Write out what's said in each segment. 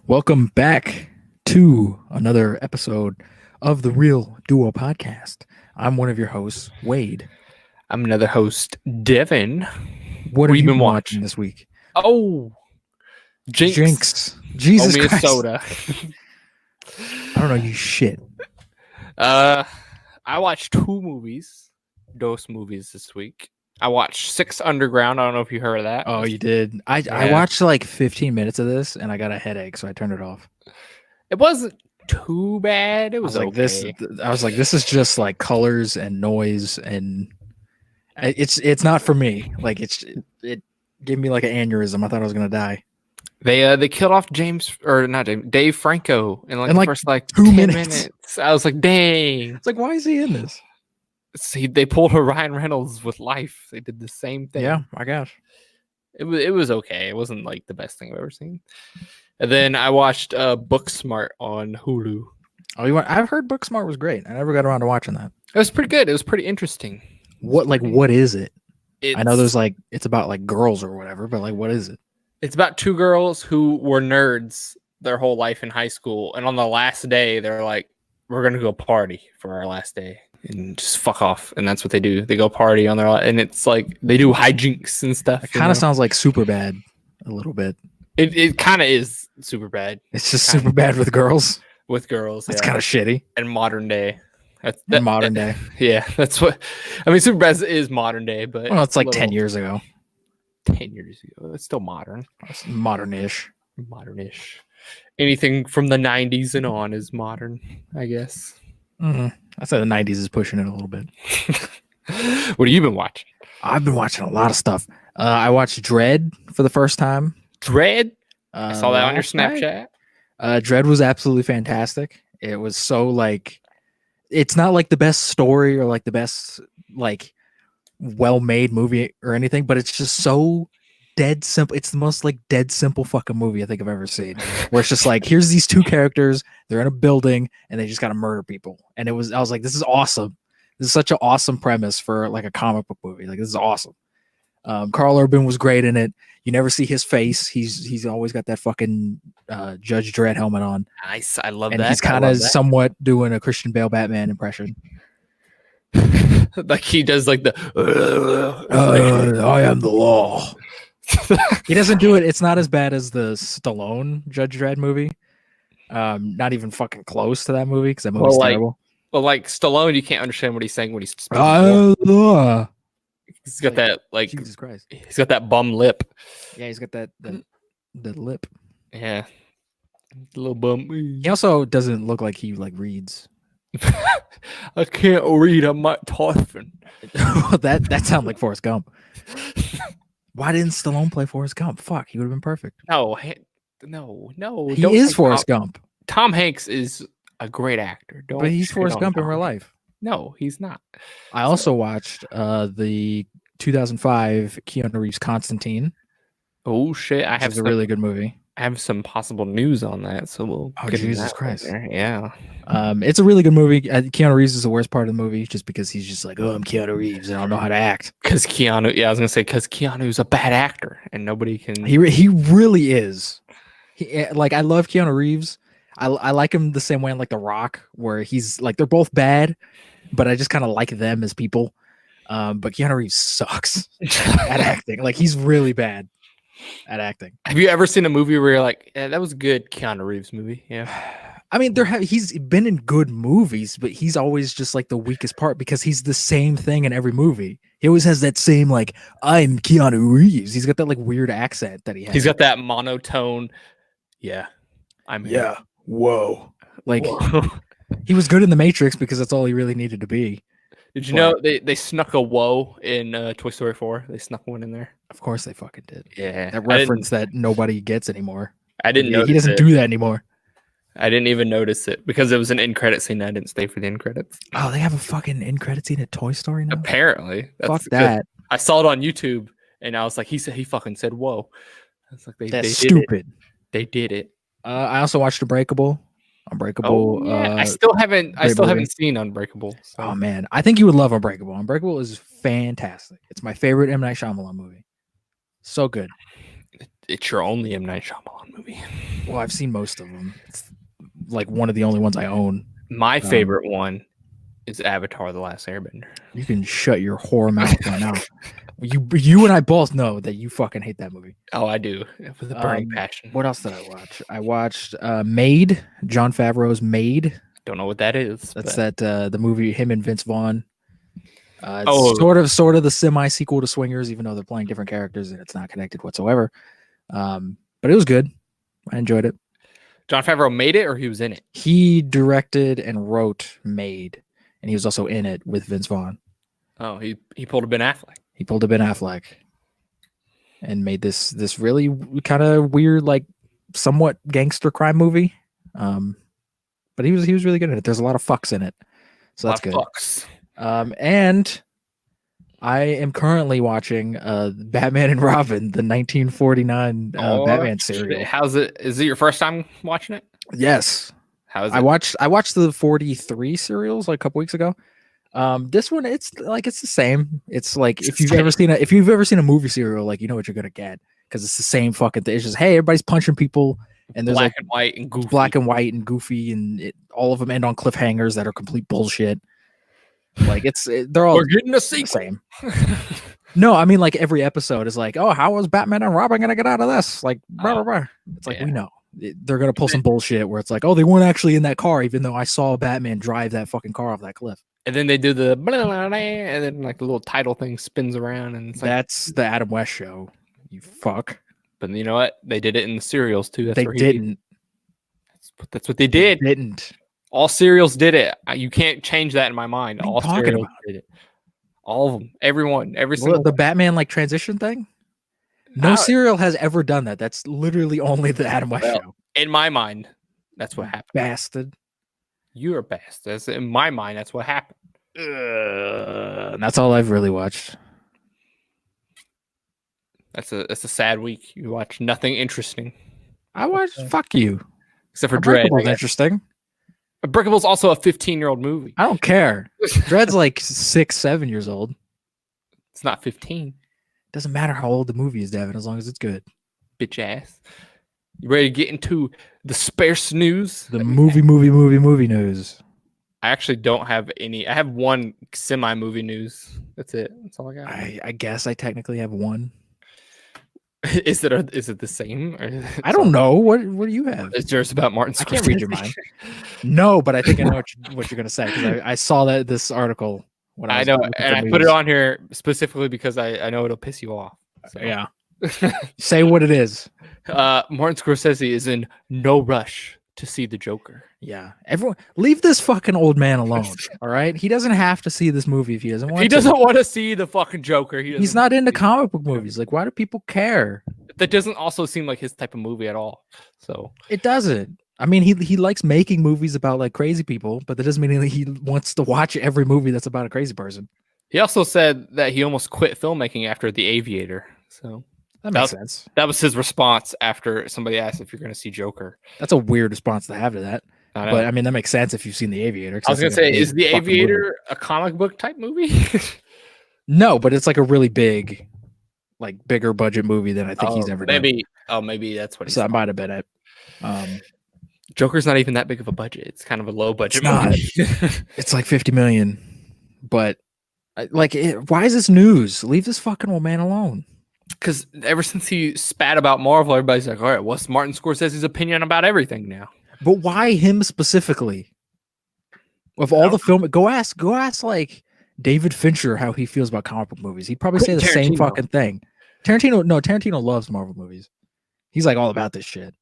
Welcome back to another episode of the Real Duo Podcast. I'm one of your hosts, Wade. I'm another host, Devin. What have you been watching this week? Oh, Jinx. Jesus Owe me Christ. a soda. I don't know you shit. I watched those movies this week. I watched Six Underground. I don't know if you heard of that. Oh, you did? I watched like 15 minutes of this and I got a headache, so I turned it off. It wasn't too bad. It was like okay. I was like, this is just like colors and noise, and it's not for me. Like it gave me like an aneurysm. I thought I was gonna die. They killed off Dave Franco in the first 2 10 minutes. I was like, dang. It's like, why is he in this? See, they pulled a Ryan Reynolds with Life. They did the same thing. Yeah, my gosh. It was okay. It wasn't like the best thing I've ever seen. And then I watched Booksmart on Hulu. Oh, I've heard Booksmart was great. I never got around to watching that. It was pretty good. It was pretty interesting. What is it? I know there's it's about like girls or whatever, but like, what is it? It's about two girls who were nerds their whole life in high school, and on the last day, they're like, "We're gonna go party for our last day and just fuck off." And that's what they do. They go party on and it's like they do hijinks and stuff. It kind of sounds like Superbad a little bit. It kind of is Superbad. It's just Superbad with girls. With girls, that's kind of shitty. And modern day. Modern day. Yeah, that's what I mean. Superbad is modern day, but it's like 10 years ago. 10 years ago. It's still modern. It's modern-ish. Anything from the 90s and on is modern, I guess. Mm-hmm. I say the 90s is pushing it a little bit. What have you been watching? I've been watching a lot of stuff. I watched Dredd for the first time. Dredd? I saw that on your Snapchat. Dredd was absolutely fantastic. It was so it's not like the best story or like the best well-made movie or anything, but it's just so dead simple. It's the most dead simple fucking movie I think I've ever seen, where it's just here's these two characters, they're in a building and they just gotta murder people. And I was like, this is awesome. This is such an awesome premise for a comic book movie. This is awesome. Carl Urban was great in it. You never see his face. He's always got that fucking Judge Dredd helmet on. Nice. I love and that. He's kind of somewhat doing a Christian Bale Batman impression. He does I am the law. He doesn't do it. It's not as bad as the Stallone Judge Dredd movie. Not even fucking close to that movie because that movie's terrible. Well, Stallone, you can't understand what he's saying when he's speaking. He's got that Jesus Christ. He's got that bum lip. Yeah, he's got that the lip. Yeah, the little bum. He also doesn't look like he reads. I can't read. I'm not typing. that sounds like Forrest Gump. Why didn't Stallone play Forrest Gump? Fuck, he would have been perfect. No. He is Forrest Gump. Tom Hanks is a great actor. But he's Forrest Gump in real life. No, he's not. I also watched the 2005 Keanu Reeves Constantine. Oh shit! I have a really good movie. I have some possible news on that, so we'll. Oh Jesus Christ! Yeah. It's a really good movie. Keanu Reeves is the worst part of the movie, just because he's just I'm Keanu Reeves and I don't know how to act. Because Keanu, I was gonna say because Keanu's a bad actor and nobody can. He really is. I love Keanu Reeves. I like him the same way in The Rock, where he's they're both bad, but I just kind of like them as people. But Keanu Reeves sucks at acting. He's really bad at acting. Have you ever seen a movie where you're like, yeah, that was a good Keanu Reeves movie? Yeah. I mean, he's been in good movies, but he's always just the weakest part because he's the same thing in every movie. He always has that same I'm Keanu Reeves. He's got that weird accent that he has. He's got that monotone. Yeah. Yeah. Whoa. Whoa. He was good in The Matrix because that's all he really needed to be. Did you know they snuck a whoa in Toy Story 4? They snuck one in there. Of course they fucking did. Yeah. That reference that nobody gets anymore. I didn't know. He doesn't do that anymore. I didn't even notice it because it was an end credit scene. I didn't stay for the end credits. Oh, they have a fucking end credit scene at Toy Story now? Apparently. Fuck that. I saw it on YouTube and I was like, he fucking said whoa. That's that's stupid. They did it. I also watched Unbreakable. Oh, yeah. I still haven't seen Unbreakable. So. Oh man, I think you would love Unbreakable. Unbreakable is fantastic. It's my favorite M. Night Shyamalan movie. So good. It's your only M. Night Shyamalan movie. Well, I've seen most of them. It's like one of the only ones I own. My favorite one is Avatar: The Last Airbender. You can shut your whore mouth right now. You and I both know that you fucking hate that movie. Oh, I do, with a burning passion. What else did I watch? I watched Made, Jon Favreau's Made. Don't know what that is. That's the movie, him and Vince Vaughn. It's sort of the semi sequel to Swingers, even though they're playing different characters and it's not connected whatsoever. But it was good. I enjoyed it. Jon Favreau made it, or he was in it? He directed and wrote Made, and he was also in it with Vince Vaughn. Oh, he pulled a Ben Affleck. He pulled a Ben Affleck and made this really kind of weird, like somewhat gangster crime movie. But he was really good at it. There's a lot of fucks in it, so that's good. Fucks. And I am currently watching Batman and Robin, the 1949 Batman serial. How's it? Is it your first time watching it? Yes. How is it? I watched the 43 serials like a couple weeks ago. This one, it's the same. It's like if you've ever seen a movie serial, like you know what you're gonna get because it's the same fucking thing. It's just hey, everybody's punching people, and there's black and white and goofy. Black and white and goofy, and all of them end on cliffhangers that are complete bullshit. Like they're all we're getting a sequel. Same. No, I mean like every episode is like, oh, how was Batman and Robin gonna get out of this? Like, blah, blah, blah. It's like we know they're gonna pull some bullshit where it's like, oh, they weren't actually in that car, even though I saw Batman drive that fucking car off that cliff. And then they do the blah, blah, blah, and then like the little title thing spins around, and it's like, that's the Adam West show. You fuck. But you know what? They did it in the serials too. That's they didn't. That's what they did. They didn't. All serials did it. You can't change that in my mind. All serials did it. All of them. Everyone. Every single the Batman like transition thing. No serial has ever done that. That's literally only the Adam West show. In my mind, that's what happened. Bastard. You're a bastard. In my mind, that's what happened. That's all I've really watched. That's a sad week. You watch nothing interesting. I watched Fuck You. Except for Dread. Was interesting. Unbreakable's also a 15-year-old movie. I don't care. Dread's like 6, 7 years old. It's not 15. Doesn't matter how old the movie is, Devin, as long as it's good. Bitch ass. You ready to get into the sparse news? The movie news. I actually don't have any. I have one semi-movie news. That's it. That's all I got. I guess I technically have one. Is it the same? I don't know. What do you have? It's yours about Martin Scorsese. I can't read your mind. No, but I think I know what you're gonna say because I saw this article when I know, and I put it on here specifically because I know it'll piss you off. So. Yeah. Say what it is. Martin Scorsese is in no rush to see the Joker. Yeah. Everyone leave this fucking old man alone. All right. He doesn't have to see this movie if he doesn't want He doesn't want to see the fucking Joker. He's not into comic book movies. Like, why do people care? That doesn't also seem like his type of movie at all. So it doesn't. I mean, he likes making movies about like crazy people, but that doesn't mean he wants to watch every movie that's about a crazy person. He also said that he almost quit filmmaking after The Aviator. So that makes sense. That was his response after somebody asked if you're going to see Joker. That's a weird response to have to that. But I mean, that makes sense if you've seen The Aviator. I was going to say, is The Aviator a comic book type movie? No, but it's like a really big, like bigger budget movie than I think he's ever done. Maybe that's what he said. That might have been it. Joker's not even that big of a budget. It's kind of a low budget movie. It's like 50 million. But like, why is this news? Leave this fucking old man alone. Because ever since he spat about Marvel, everybody's like, all right, what's Martin Scorsese's opinion about everything now? But why him specifically? Of all the film, go ask like David Fincher how he feels about comic book movies. He'd probably say the same fucking thing. Tarantino loves Marvel movies. He's like all about this shit.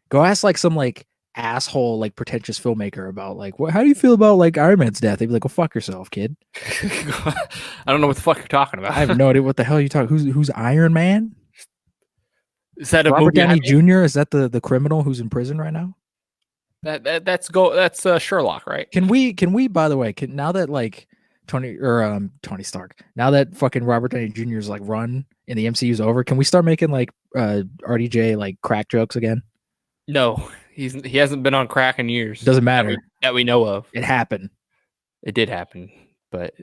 Go ask like some like asshole like pretentious filmmaker about like how do you feel about like Iron Man's death? They'd be like, "Go fuck yourself, kid." I don't know what the fuck you're talking about. I have no idea what the hell you're talking. Who's Iron Man? Is that a Robert Downey Jr.? Is that the criminal who's in prison right now? That's Sherlock, right? Can we by the way, now that like Tony Stark, now that fucking Robert Downey Jr.'s like run in the MCU's over, can we start making like RDJ like crack jokes again? No, he hasn't been on crack in years. Doesn't matter that we know of. It happened. It did happen, but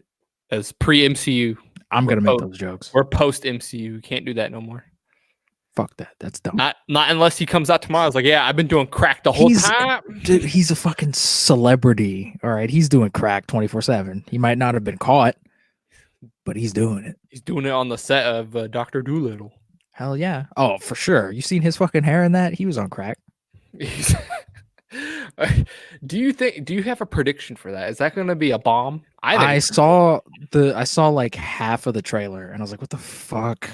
as pre-MCU, I'm gonna make those jokes. We're post-MCU. We can't do that no more. Fuck that. That's dumb. Not unless he comes out tomorrow. It's like, yeah, I've been doing crack the whole time. Dude, he's a fucking celebrity. All right, he's doing crack 24/7. He might not have been caught, but he's doing it. He's doing it on the set of Dr. Dolittle. Hell yeah. Oh, for sure. You seen his fucking hair in that? He was on crack. Do you have a prediction for that? Is that going to be a bomb? I saw like half of the trailer and I was like, what the fuck?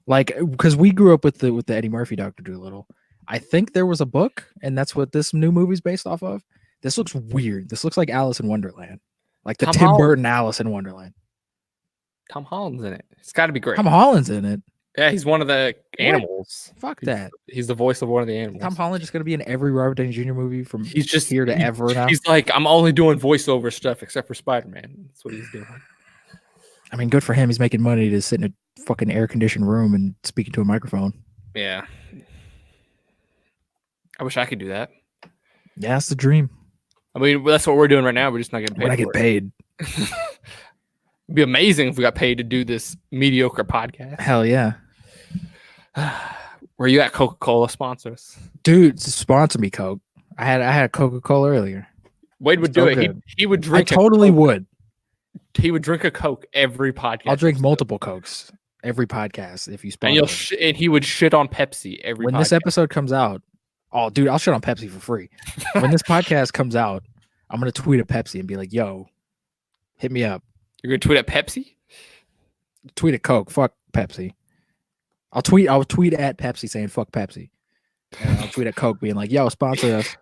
Like, because we grew up with the Eddie Murphy Dr. Dolittle. I think there was a book, and that's what this new movie's based off of. This looks weird. This looks like Alice in Wonderland, like the Tim Burton Alice in Wonderland. Tom Holland's in it. It's got to be great. Tom Holland's in it. Yeah, he's one of the animals. Fuck that. He's the voice of one of the animals. Tom Holland just gonna be in every Robert Downey Jr. movie from he's just here to ever now. He's like, I'm only doing voiceover stuff except for Spider-Man. That's what he's doing. I mean, good for him. He's making money to sit in a fucking air-conditioned room and speaking to a microphone. Yeah. I wish I could do that. Yeah, that's the dream. I mean, that's what we're doing right now. We're just not getting paid. When I get paid. It'd be amazing if we got paid to do this mediocre podcast. Hell yeah. Where you at, Coca-Cola sponsors? Dude, sponsor me, Coke. I had a Coca-Cola earlier. Wade would do it. He would drink. I totally would. He would drink a Coke every podcast. I'll drink multiple Cokes every podcast if you sponsor. And he would shit on Pepsi every. When this episode comes out, oh, dude, I'll shit on Pepsi for free. When this podcast comes out, I'm gonna tweet at Pepsi and be like, "Yo, hit me up." You're gonna tweet at Pepsi? Tweet at Coke. Fuck Pepsi. I'll tweet at Pepsi saying "fuck Pepsi." And I'll tweet at Coke being like, "Yo, sponsor us."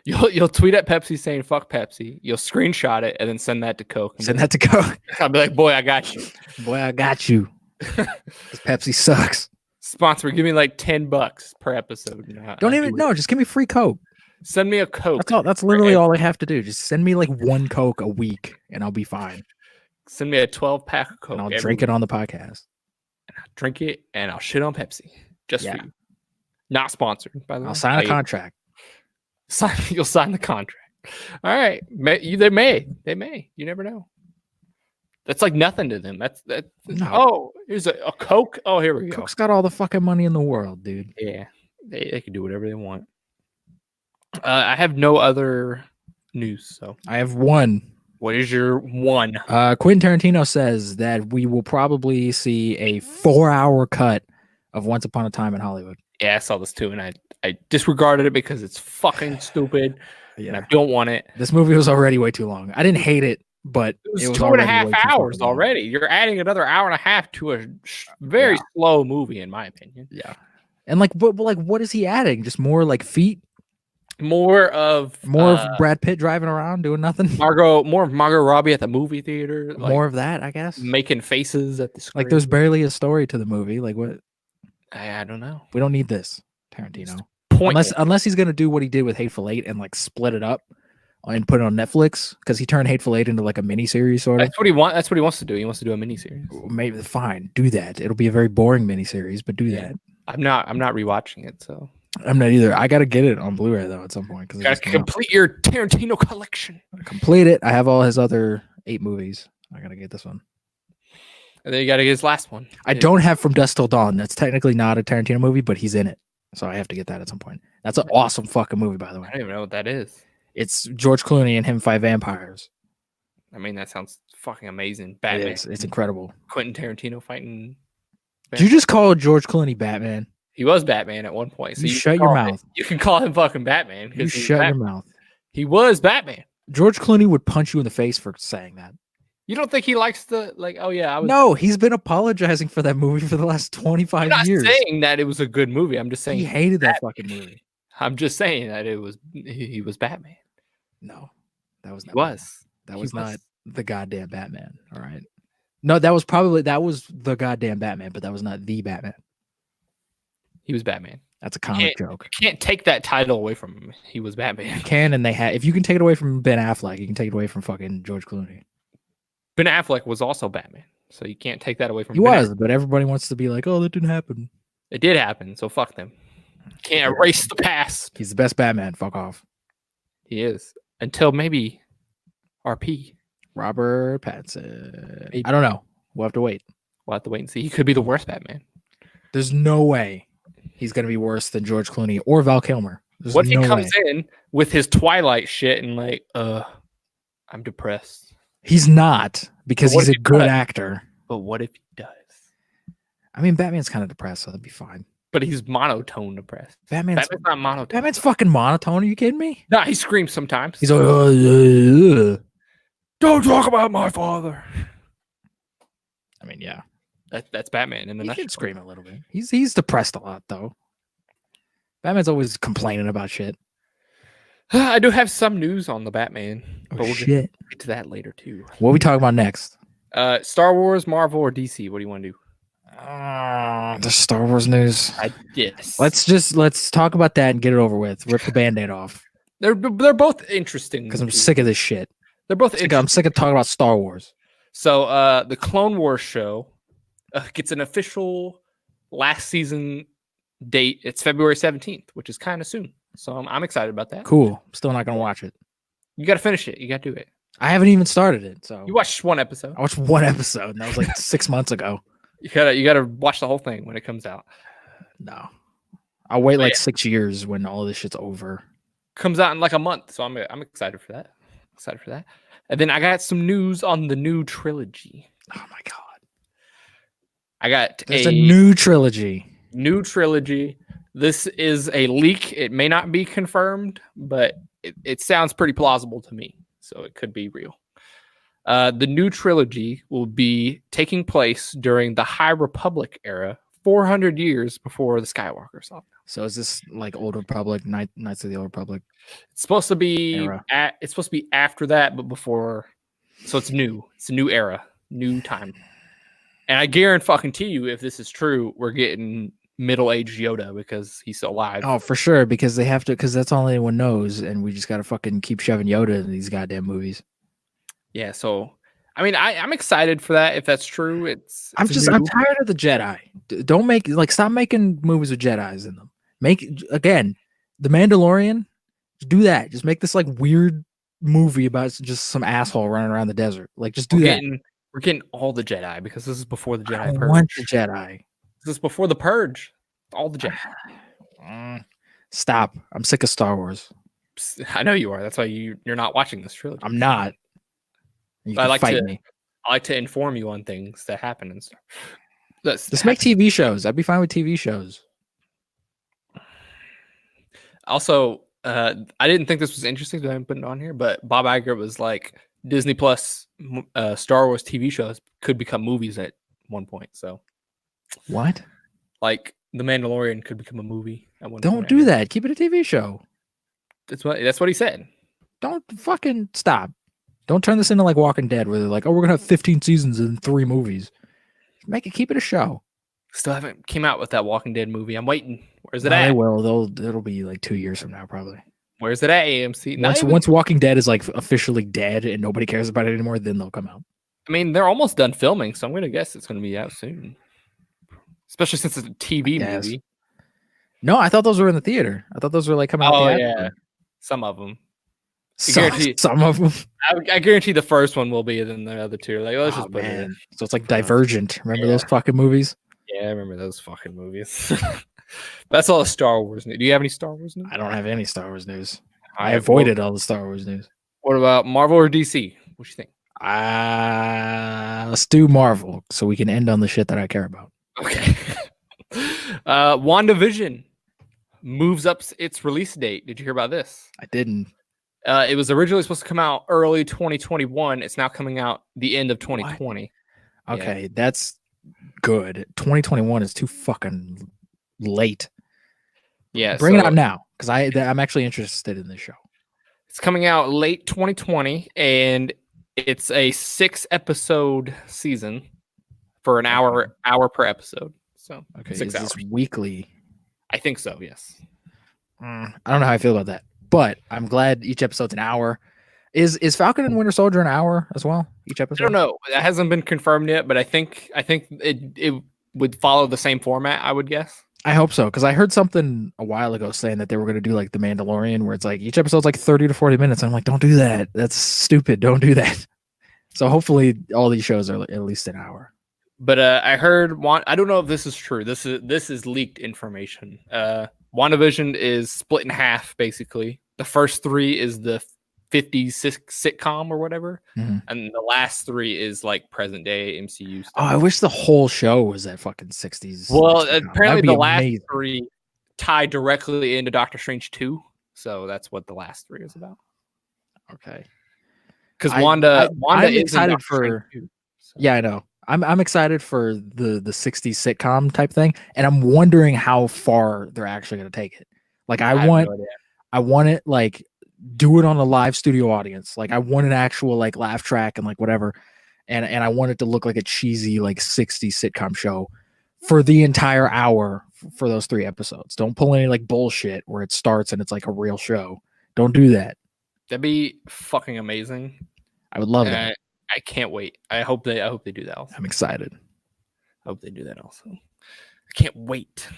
You'll tweet at Pepsi saying "fuck Pepsi." You'll screenshot it and then send that to Coke. Send that to Coke. I'll be like, "Boy, I got you. Boy, I got you." Because Pepsi sucks. Sponsor, give me like $10 per episode. Don't even no, just give me free Coke. Send me a Coke. That's all. That's literally all I have to do. Just send me like one Coke a week, and I'll be fine. Send me a 12-pack of Coke. And I'll drink it on the podcast. And I'll drink it, and I'll shit on Pepsi just for you. Not sponsored, by the way. I'll sign a contract. You'll sign the contract. All right. They may. You never know. That's like nothing to them. That's no. Oh, here's a Coke. Oh, here we go. Coke's got all the fucking money in the world, dude. Yeah. They can do whatever they want. I have no other news, so I have one. What is your one? Quentin Tarantino says that we will probably see a 4-hour cut of Once Upon a Time in Hollywood. Yeah, I saw this too, and I disregarded it because it's fucking stupid, and I don't want it. This movie was already way too long. I didn't hate it, but it was 2.5 hours already. You're adding another hour and a half to a very slow movie, in my opinion. Yeah, and but what is he adding? Just more like feet. More of Brad Pitt driving around doing nothing. More of Margot Robbie at the movie theater. More of that, I guess. Making faces at the screen. Like there's barely a story to the movie. Like what? I don't know. We don't need this, Tarantino. Unless he's gonna do what he did with Hateful Eight and like split it up and put it on Netflix because he turned Hateful Eight into like a miniseries sort of. That's what he wants. That's what he wants to do. He wants to do a miniseries. Maybe fine, do that. It'll be a very boring miniseries, but do that. I'm not rewatching it, so. I'm not either. I got to get it on Blu-ray though at some point because got to complete your Tarantino collection. Complete it. I have all his other 8 movies. I got to get this one. And then you got to get his last one. I don't have From Dusk Till Dawn. That's technically not a Tarantino movie, but he's in it, so I have to get that at some point. That's an awesome fucking movie, by the way. I don't even know what that is. It's George Clooney and him fight vampires. I mean, that sounds fucking amazing. Batman. It's incredible. Quentin Tarantino fighting. Did you just call George Clooney Batman? He was Batman at one point. So you shut your mouth. You can call him fucking Batman. You shut your mouth. He was Batman. George Clooney would punch you in the face for saying that. You don't think he likes the oh yeah, No, he's been apologizing for that movie for the last 25 years. I'm not saying that it was a good movie. I'm just saying he hated that fucking movie. I'm just saying that he was Batman. No, that was not. That was not the goddamn Batman. All right. No, that was the goddamn Batman, but that was not the Batman. He was Batman. That's a comic joke. You can't take that title away from him. He was Batman. You can, and if you can take it away from Ben Affleck, you can take it away from fucking George Clooney. Ben Affleck was also Batman, so you can't take that away from him. He was, but everybody wants to be like, oh, that didn't happen. It did happen, so fuck them. Can't erase the past. He's the best Batman. Fuck off. He is. Until maybe RP. Robert Pattinson. I don't know. We'll have to wait. We'll have to wait and see. He could be the worst Batman. There's no way he's going to be worse than George Clooney or Val Kilmer. There's What if no he comes way. in with his Twilight shit and like, I'm depressed. He's not, because But what he's if a he good does? actor. But what if he does? I mean, Batman's kind of depressed, so that'd be fine. But he's monotone depressed. Batman's not monotone. Batman's fucking monotone. Are you kidding me? No, he screams sometimes. He's like, don't talk about my father. I mean, yeah, that's Batman in the he nutshell. can scream a little bit. He's depressed a lot though. Batman's always complaining about shit. I do have some news on the Batman, but we'll Shit. get to that later too. What are we talking about next? Star Wars, Marvel, or DC? What do you want to do? The Star Wars news. Yes. Let's talk about that and get it over with. Rip the Band-Aid off. They're both interesting Because I'm sick of this shit. They're both I'm sick of talking about Star Wars. So the Clone Wars show gets an official last season date. It's February 17th, which is kind of soon. So I'm excited about that. Cool. Still not gonna watch it. You got to finish it. You got to do it. I haven't even started it. So You watched one episode. I watched one episode, and that was like 6 months ago. You gotta watch the whole thing when it comes out. No, I'll wait like 6 years when all this shit's over. Comes out in like a month, so I'm excited for that. And then I got some news on the new trilogy. Oh my god! There's a new trilogy. New trilogy. This is a leak. It may not be confirmed, but it sounds pretty plausible to me. So it could be real. The new trilogy will be taking place during the High Republic era, 400 years before the Skywalker saga. So is this like Old Republic, Knights of the Old Republic? It's supposed to be it's supposed to be after that, but before. So it's new. It's a new era, new time. And I guarantee you, if this is true, we're getting middle-aged Yoda because he's still alive. Oh, for sure, because they have to, because that's all anyone knows, and we just gotta fucking keep shoving Yoda in these goddamn movies. Yeah, so I mean, I'm excited for that if that's true. I'm tired of the Jedi. Don't make stop making movies with Jedis in them. Make again, The Mandalorian. Do that. Just make this like weird movie about just some asshole running around the desert. Like, just do that. We're getting all the Jedi because this is before the Jedi Purge. I want the Jedi. This is before the Purge. All the Jedi. Stop. I'm sick of Star Wars. I know you are. That's why you're not watching this trilogy. I'm not. You can fight me. I like to inform you on things that happen and stuff. Just make TV shows. I'd be fine with TV shows. Also, I didn't think this was interesting, so I didn't put it on here, but Bob Iger was like, Disney Plus Star Wars TV shows could become movies at one point. So what? Like The Mandalorian could become a movie at one point. Don't do that. Keep it a TV show. That's what he said. Don't fucking stop. Don't turn this into like Walking Dead, where they're like, "Oh, we're gonna have 15 seasons and 3 movies." Keep it a show. Still haven't came out with that Walking Dead movie. I'm waiting. Where's it at? They will. It'll be like 2 years from now, probably. Where's it at? AMC. Once Walking Dead is like officially dead and nobody cares about it anymore, then they'll come out. I mean, they're almost done filming, so I'm gonna guess it's gonna be out soon. Especially since it's a TV movie. No, I thought those were in the theater. I thought those were like coming out. Oh yeah, some of them. Some of them. I guarantee the first one will be than the other two. Like, let's just put it in. So it's like Divergent. Remember those fucking movies? Yeah, I remember those fucking movies. That's all the Star Wars news. Do you have any Star Wars news? I don't have any Star Wars news. I avoided all the Star Wars news. What about Marvel or DC? What do you think? Let's do Marvel so we can end on the shit that I care about. Okay. WandaVision moves up its release date. Did you hear about this? I didn't. It was originally supposed to come out early 2021. It's now coming out the end of 2020. What? Okay, that's good. 2021 is too fucking late. Yeah, bring it out now because I'm actually interested in this show. It's coming out late 2020, and it's a 6-episode season for an hour per episode. So okay, 6 hours. This weekly? I think so. Yes. I don't know how I feel about that, but I'm glad each episode's an hour. Is Falcon and Winter Soldier an hour as well? Each episode? I don't know. That hasn't been confirmed yet, but I think it would follow the same format, I would guess. I hope so, because I heard something a while ago saying that they were going to do like The Mandalorian, where it's like each episode's like 30 to 40 minutes. I'm like, don't do that. That's stupid. Don't do that. So hopefully all these shows are at least an hour. But I heard I don't know if this is true. This is leaked information. WandaVision is split in half basically. The first 3 is the 50s sitcom or whatever, Mhm. and the last 3 is like present day MCU Oh, I stuff. wish the whole show was that fucking 60s. Well, sitcom. apparently That'd be the last amazing. 3 tie directly into Doctor Strange 2, so that's what the last 3 is about. Okay. Because I'm Wanda is excited in Doctor Strange for 2. So. Yeah, I know. I'm excited for the 60s sitcom type thing, and I'm wondering how far they're actually going to take it. Like I have no idea. I want it like do it on a live studio audience. Like I want an actual like laugh track and like whatever, and I want it to look like a cheesy like 60s sitcom show for the entire hour for those 3 episodes. Don't pull any like bullshit where it starts and it's like a real show. Don't do that. That'd be fucking amazing. I would love that. I can't wait. I hope they do that also. I'm excited. I hope they do that also. I can't wait.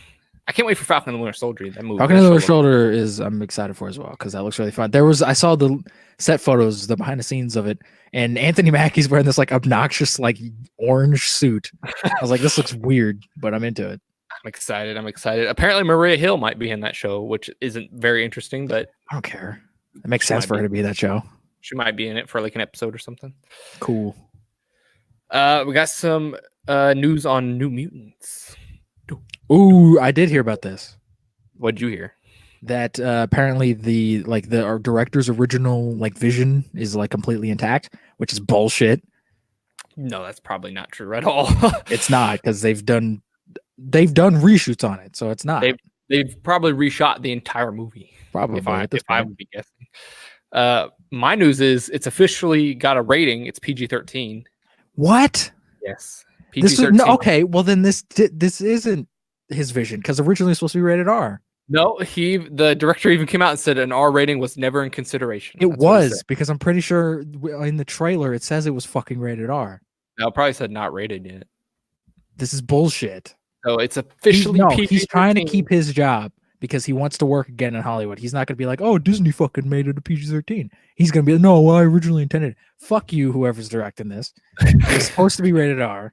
I can't wait for Falcon and the Winter Soldier. That movie. Falcon and the Winter Soldier is I'm excited for as well because that looks really fun. I saw the set photos, the behind the scenes of it, and Anthony Mackie's wearing this like obnoxious like orange suit. I was like, this looks weird, but I'm into it. I'm excited. Apparently Maria Hill might be in that show, which isn't very interesting, but I don't care. It makes sense for her to be in that show. She might be in it for like an episode or something. Cool. We got some news on New Mutants. Ooh, I did hear about this. What'd you hear? That apparently our director's original like vision is like completely intact, which is bullshit. No, that's probably not true at all. It's not because they've done reshoots on it, so it's not. They've probably reshot the entire movie. Probably, if I would be guessing. My news is it's officially got a rating. It's PG-13. What? Yes. PG-13. Okay, well then this isn't his vision because originally it's supposed to be rated R. No, the director even came out and said an R rating was never in consideration. It was because I'm pretty sure in the trailer it says it was fucking rated R. No, probably said not rated yet. This is bullshit. So it's officially PG-13. He's trying to keep his job because he wants to work again in Hollywood. He's not going to be like, oh, Disney fucking made it a PG-13. He's going to be like, no, well, I originally intended it. Fuck you, whoever's directing this. It's supposed to be rated R.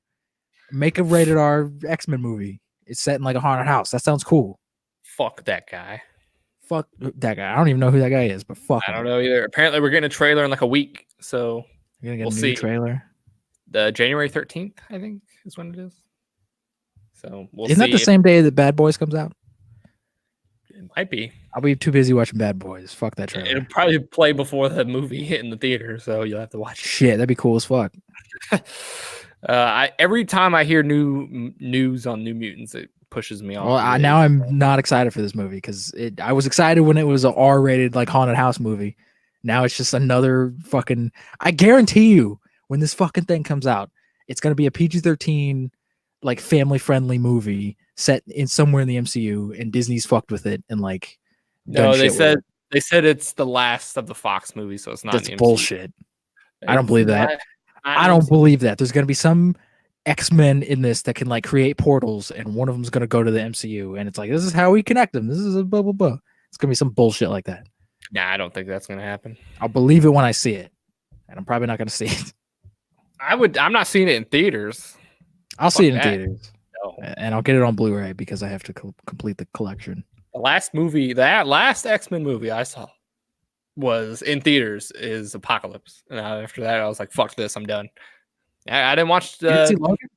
Make a rated R X-Men movie. It's set in like a haunted house. That sounds cool. Fuck that guy. Fuck that guy. I don't even know who that guy is, but fuck I don't know either. Apparently, we're getting a trailer in like a week, so we're gonna get a new trailer. The January 13th, I think, is when it is. So we'll see. Isn't that the same day that Bad Boys comes out? It might be. I'll be too busy watching Bad Boys. Fuck that trailer. It'll probably play before the movie hit in the theater, so you'll have to watch it. Shit, that'd be cool as fuck. Every time I hear news on New Mutants, it pushes me off. Well, now I'm not excited for this movie because I was excited when it was an R-rated like haunted house movie. Now it's just another fucking. I guarantee you, when this fucking thing comes out, it's gonna be a PG-13 like family-friendly movie set in somewhere in the MCU, and Disney's fucked with it and like. No, they said it's the last of the Fox movies, so it's not. That's bullshit. I don't believe that. I don't believe that. There's gonna be some X-Men in this that can like create portals, and one of them's gonna go to the MCU, and it's like this is how we connect them. This is a blah blah blah. It's gonna be some bullshit like that. Nah, I don't think that's gonna happen. I'll believe it when I see it, and I'm probably not gonna see it. I'm not seeing it in theaters. I'll see it in theaters, no. And I'll get it on Blu-ray because I have to complete the collection. The last X-Men movie I saw was in theaters is Apocalypse, and after that I was like, "Fuck this, I'm done." I didn't watch. You didn't see Logan?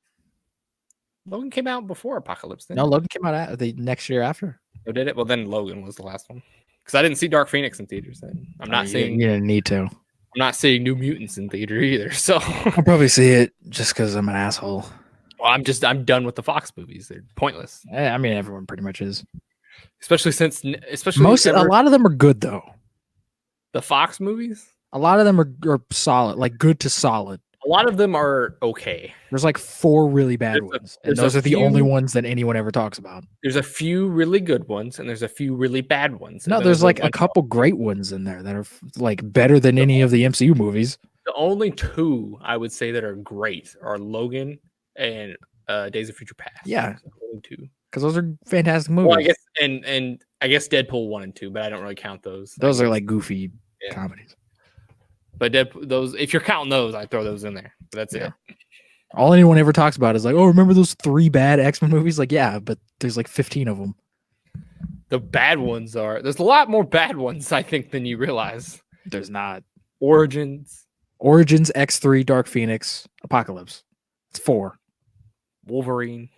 Logan came out before Apocalypse. No, Logan came out the next year after. Oh, did it? Well, then Logan was the last one because I didn't see Dark Phoenix in theaters. Then I'm not seeing. You didn't need to. I'm not seeing New Mutants in theater either. So I'll probably see it just because I'm an asshole. Well, I'm done with the Fox movies. They're pointless. I mean, everyone pretty much is. Especially a lot of them are good though. The Fox movies. A lot of them are solid, like good to solid. A lot of them are okay. There's like 4 really bad ones, and those are the only ones that anyone ever talks about. There's a few really good ones, and there's a few really bad ones. No, there's like a couple great ones in there that are like better than any of the MCU movies. The only 2 I would say that are great are Logan and Days of Future Past. Yeah, only 2 because those are fantastic movies. Well, I guess and I guess Deadpool 1 and 2, but I don't really count those. Those are like goofy comedies. But those, if you're counting those, I throw those in there. But that's it. All anyone ever talks about is like, oh, remember those 3 bad X-Men movies? Like, yeah, but there's like 15 of them. The bad ones are. There's a lot more bad ones, I think, than you realize. There's not. Origins, X3, Dark Phoenix, Apocalypse. It's 4. Wolverine.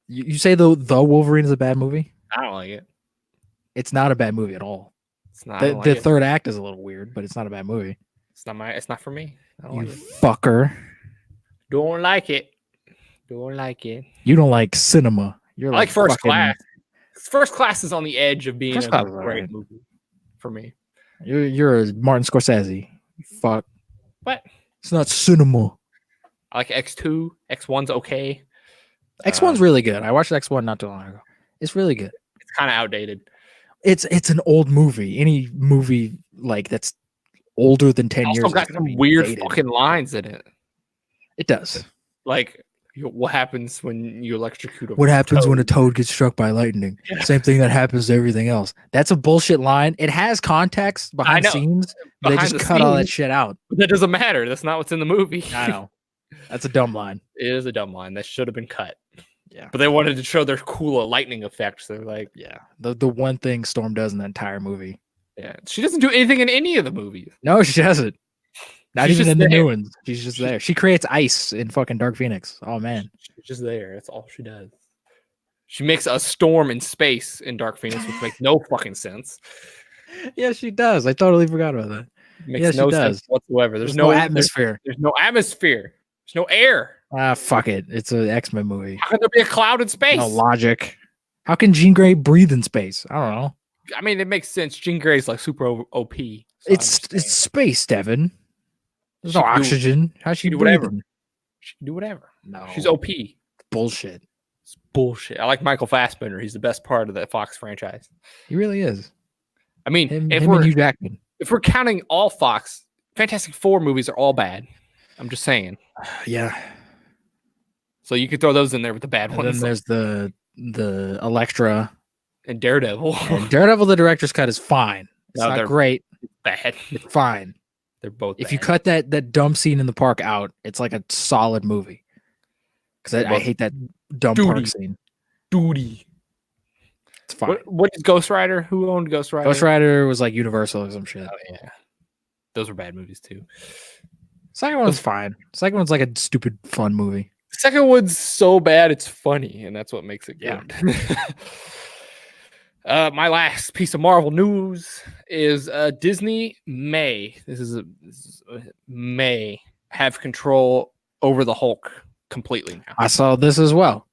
You say the Wolverine is a bad movie? I don't like it. It's not a bad movie at all. It's not. The third act is a little weird, but it's not a bad movie. It's not for me. I don't You like it. fucker. Don't like it. Don't like it. You don't like cinema. You're I like First fucking- Class. First Class is on the edge of being First a Class is great alright. movie for me. You're a Martin Scorsese. You fuck. What? It's not cinema. I like X2. X1's okay. X1's really good. I watched X1 not too long ago. It's really good. It's kind of outdated. It's an old movie. Any movie like that's older than 10 years. Also got is gonna some be weird dated. fucking lines in it. It does. Like, what happens when you electrocute a What happens toad? when a toad gets struck by lightning? Yeah. Same thing that happens to everything else. That's a bullshit line. It has context behind the know. scenes, but they Behind just the cut all that scenes. shit out. But that doesn't matter. That's not what's in the movie. I know. That's a dumb line. It is a dumb line. That should have been cut. Yeah. But they wanted to show their cool lightning effects. They're like, Yeah. The one thing Storm does in the entire movie. yeah. She doesn't do anything in any of the movies. No, she doesn't. Not She's even just in the there. new ones. She's just there. She creates ice in fucking Dark Phoenix. Oh man. She's just there. That's all she does. She makes a storm in space in Dark Phoenix, which makes no fucking sense. Yeah, she does. I totally forgot about that. Makes Yeah, she no does. sense whatsoever. There's no atmosphere. There's no atmosphere. There's no air. Ah, fuck it. It's an X-Men movie. How could there be a cloud in space? No logic. How can Jean Grey breathe in space? I don't know. I mean, it makes sense. Jean Grey's like super OP. so It's space, Devin. There's no She can do- oxygen. How's she do whatever. breathing? She can do whatever. No. She's OP. bullshit. It's bullshit. I like Michael Fassbender. He's the best part of the Fox franchise. He really is. I mean, Him if and we're Hugh Jackman. if we're counting all Fox, Fantastic Four movies are all bad. I'm just saying. Yeah. So you could throw those in there with the bad And ones. then there's the Elektra. And Daredevil. And Daredevil, the director's cut is fine. It's No, not they're great. bad. It's fine. They're both If you bad. cut that dumb scene in the park out, it's like a solid movie. Because I Well, hate that dumb duty. park scene. Duty. It's fine. What is Ghost Rider? Who owned Ghost Rider? Ghost Rider was like Universal or some shit. Oh yeah. Those were bad movies too. Second one's fine. Second one's like a stupid fun movie. The second one's so bad it's funny, and that's what makes it Yeah. good. My last piece of Marvel news is Disney may may have control over the Hulk completely now. I saw this as well.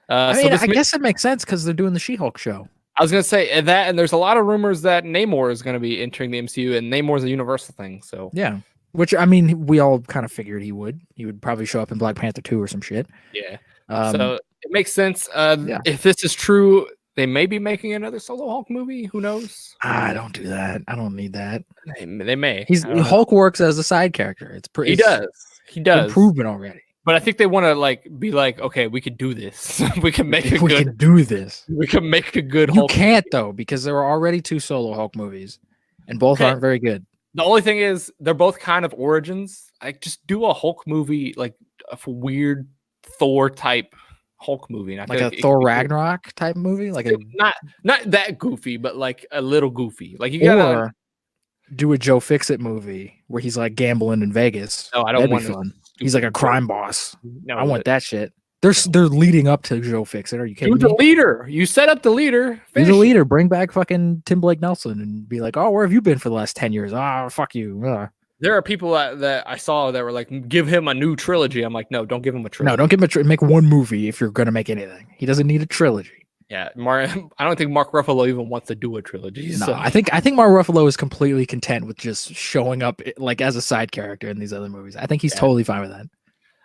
I mean, this I ma- guess it makes sense because they're doing the She-Hulk show. I was gonna say that, and there's a lot of rumors that Namor is gonna be entering the MCU, and Namor's a Universal thing. So Yeah. Which, I mean, we all kind of figured he would. He would probably show up in Black Panther 2 or some shit. yeah, Um, so it makes sense. Yeah. If this is true, they may be making another solo Hulk movie. Who knows? I don't do that. I don't need that. They may. He's I don't know. Hulk works as a side character. It's pretty. He does. He does. Proven already. But I think they want to like be like, okay, we could do this. we can make a We good. can do this. We can make a good You Hulk. can't though, because there were already 2 solo Hulk movies, and both Okay. aren't very good. The only thing is, they're both kind of origins. Like, just do a Hulk movie, like a weird Thor type Hulk movie. And I Like feel a it Thor could be Ragnarok type movie, like a good. Not that goofy, but like a little goofy. Like you gotta. or do a Joe Fixit movie where he's like gambling in Vegas. No, I don't That'd want be to. fun. He's like a crime boss. No, I want that shit. They're leading up to Joe Fixit. Are you kidding Do me? the leader. You set up the leader. Be Finish the it. leader. Bring back fucking Tim Blake Nelson and be like, oh, where have you been for the last 10 years? Oh, fuck you. There are people that I saw that were like, give him a new trilogy. I'm like, no, don't give him a trilogy. No, don't give him make one movie if you're going to make anything. He doesn't need a trilogy. Yeah, I don't think Mark Ruffalo even wants to do a trilogy. No, So. I think Mark Ruffalo is completely content with just showing up like as a side character in these other movies. I think he's totally fine with that.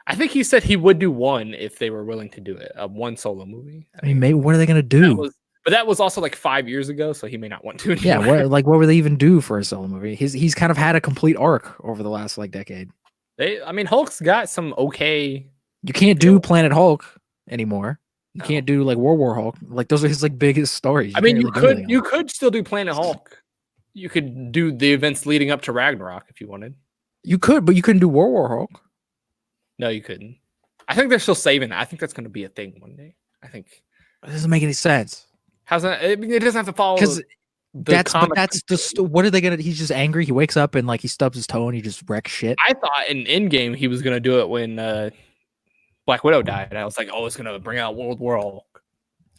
I think he said he would do one if they were willing to do it, one solo movie. I mean, maybe what are they going to do? But that was also like 5 years ago, so he may not want to. Yeah, Anymore. what would they even do for a solo movie? He's kind of had a complete arc over the last like decade. I mean, Hulk's got some okay. You can't do Planet Hulk anymore. You No. can't do like World War Hulk. Like those are his like biggest stories. I mean, can't you really do anything you else. could still do Planet Hulk. You could do the events leading up to Ragnarok if you wanted. You could, but you couldn't do World War Hulk. No, you couldn't. I think they're still saving that. I think that's going to be a thing one day. I think. It doesn't make any sense. How's that? It doesn't have to follow. Because that's comic. what are they gonna? He's just angry. He wakes up and like he stubs his toe and he just wrecks shit. I thought in Endgame he was going to do it when Black Widow died. I was like, oh, it's going to bring out World War Hulk.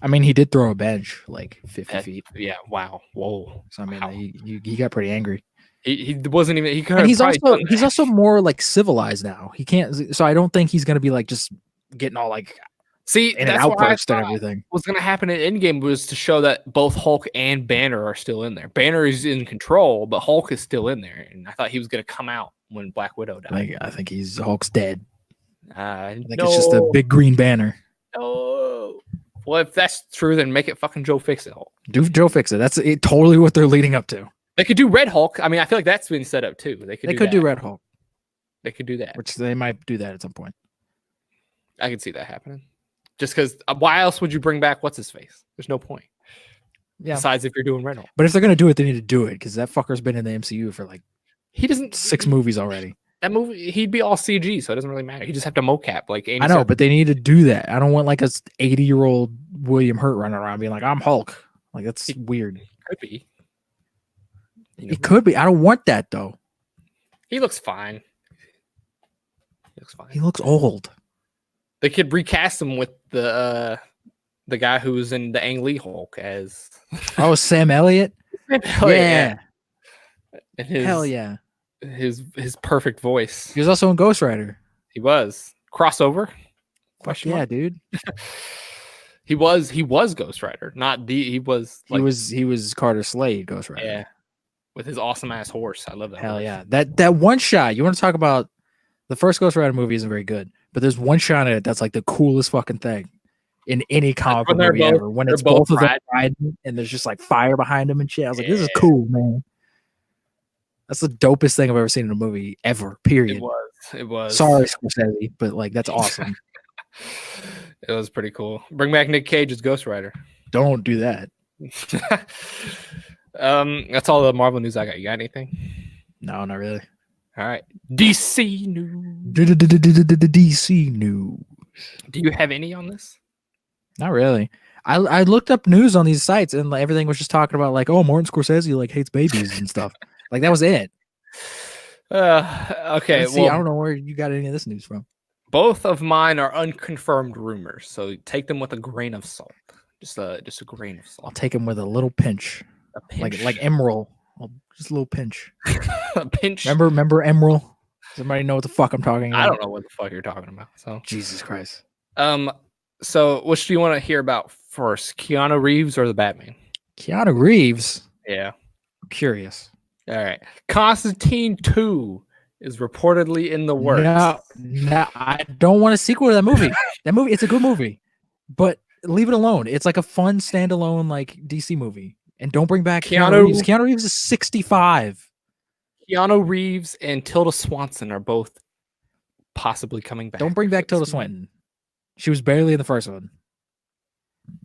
I mean, he did throw a bench like 50 feet. Yeah. Wow. Whoa. So I mean, Wow. he got pretty angry. He wasn't even. He could. And he's also more like civilized now. He can't. So I don't think he's gonna be like just getting all like see in an outburst and everything. What's gonna happen in Endgame was to show that both Hulk and Banner are still in there. Banner is in control, but Hulk is still in there. And I thought he was gonna come out when Black Widow died. I think Hulk's dead. I think no. it's just a big green banner. No. Well, if that's true, then make it fucking Joe Fixit Hulk. Do Joe Fixit. That's totally what they're leading up to. They could do Red Hulk. I mean, I feel like that's been set up too. They could do Red Hulk. They could do that. Which they might do that at some point. I could see that happening. Just because why else would you bring back what's his face? There's no point. Yeah. Besides if you're doing Red Hulk. But if they're gonna do it, they need to do it because that fucker's been in the MCU for like 6 movies already. That movie, he'd be all CG, so it doesn't really matter. He just have to mocap like Andy. I know, but they need to do that. I don't want like a 80-year-old William Hurt running around being like, "I'm Hulk." Like that's weird. Could be. It could be. I don't want that though. He looks fine. He looks old. They could recast him with the guy who's in the Ang Lee Hulk as. Oh, Sam Elliott. Yeah. Hell yeah. His perfect voice. He was also in Ghost Rider. He was crossover. Question mark? Dude. He was Ghost Rider, not he was Carter Slade Ghost Rider. Yeah, with his awesome ass horse. I love that. Hell horse. Yeah, that one shot. You want to talk about the first Ghost Rider movie isn't very good, but there's one shot in it that's like the coolest fucking thing in any comic book movie ever. When it's both of them riding and there's just like fire behind them and shit. I was like, this is cool, man. That's the dopest thing I've ever seen in a movie ever. Period. It was. Sorry, Scorsese, but like that's awesome. It was pretty cool. Bring back Nick Cage as Ghost Rider. Don't do that. That's all the Marvel news I got. You got anything? No, not really. All right. DC news. DC news. Do you have any on this? Not really. I looked up news on these sites and like, everything was just talking about like, oh, Martin Scorsese like hates babies and stuff. Like that was it. Okay. See, I don't know where you got any of this news from. Both of mine are unconfirmed rumors, so take them with a grain of salt. Just a grain of salt. I'll take them with a little pinch. A pinch. Like Emerald. Just a little pinch. A pinch. Remember Emerald? Does anybody know what the fuck I'm talking about? I don't know what the fuck you're talking about. So Jesus Christ. So which do you want to hear about first? Keanu Reeves or the Batman? Keanu Reeves? Yeah. I'm curious. All right. Constantine 2 is reportedly in the works. No, I don't want a sequel to that movie. It's a good movie, but leave it alone. It's like a fun standalone like DC movie, and don't bring back Keanu Reeves. Keanu Reeves is 65. Keanu Reeves and Tilda Swinton are both possibly coming back. Don't bring back Tilda Swinton. She was barely in the first one.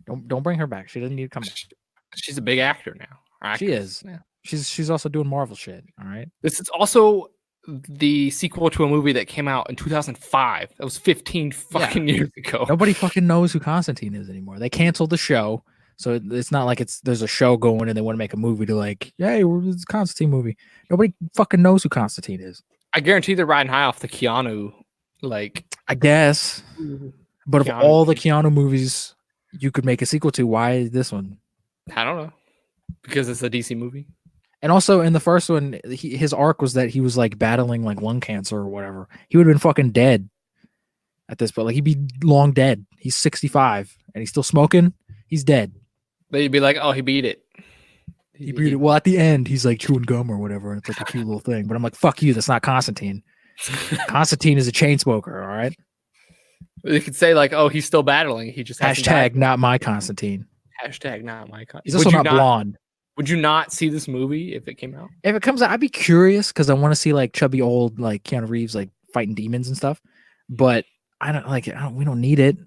Don't bring her back. She doesn't need to come back. She's a big actor now. She is. Yeah. She's also doing Marvel shit. All right. This is also the sequel to a movie that came out in 2005. That was 15 fucking years ago. Nobody fucking knows who Constantine is anymore. They canceled the show, so it's not like there's a show going and they want to make a movie to like, hey, it's a Constantine movie. Nobody fucking knows who Constantine is. I guarantee they're riding high off the Keanu, like I guess. But Keanu, of all the Keanu movies you could make a sequel to, why this one? I don't know. Because it's a DC movie. And also in the first one, his arc was that he was like battling like lung cancer or whatever. He would have been fucking dead at this point. Like he'd be long dead. He's 65 and he's still smoking. He's dead. But you'd be like, oh, he beat it. He beat it. Well, at the end, he's like chewing gum or whatever. And it's like a cute little thing. But I'm like, fuck you. That's not Constantine. Constantine is a chain smoker. All right. You could say like, oh, he's still battling. He just hashtag not my Constantine. Hashtag not my Constantine. He's also not blonde. Would you not see this movie if it came out? If it comes out, I'd be curious because I want to see like chubby old like Keanu Reeves like fighting demons and stuff. But I don't like it. We don't need it.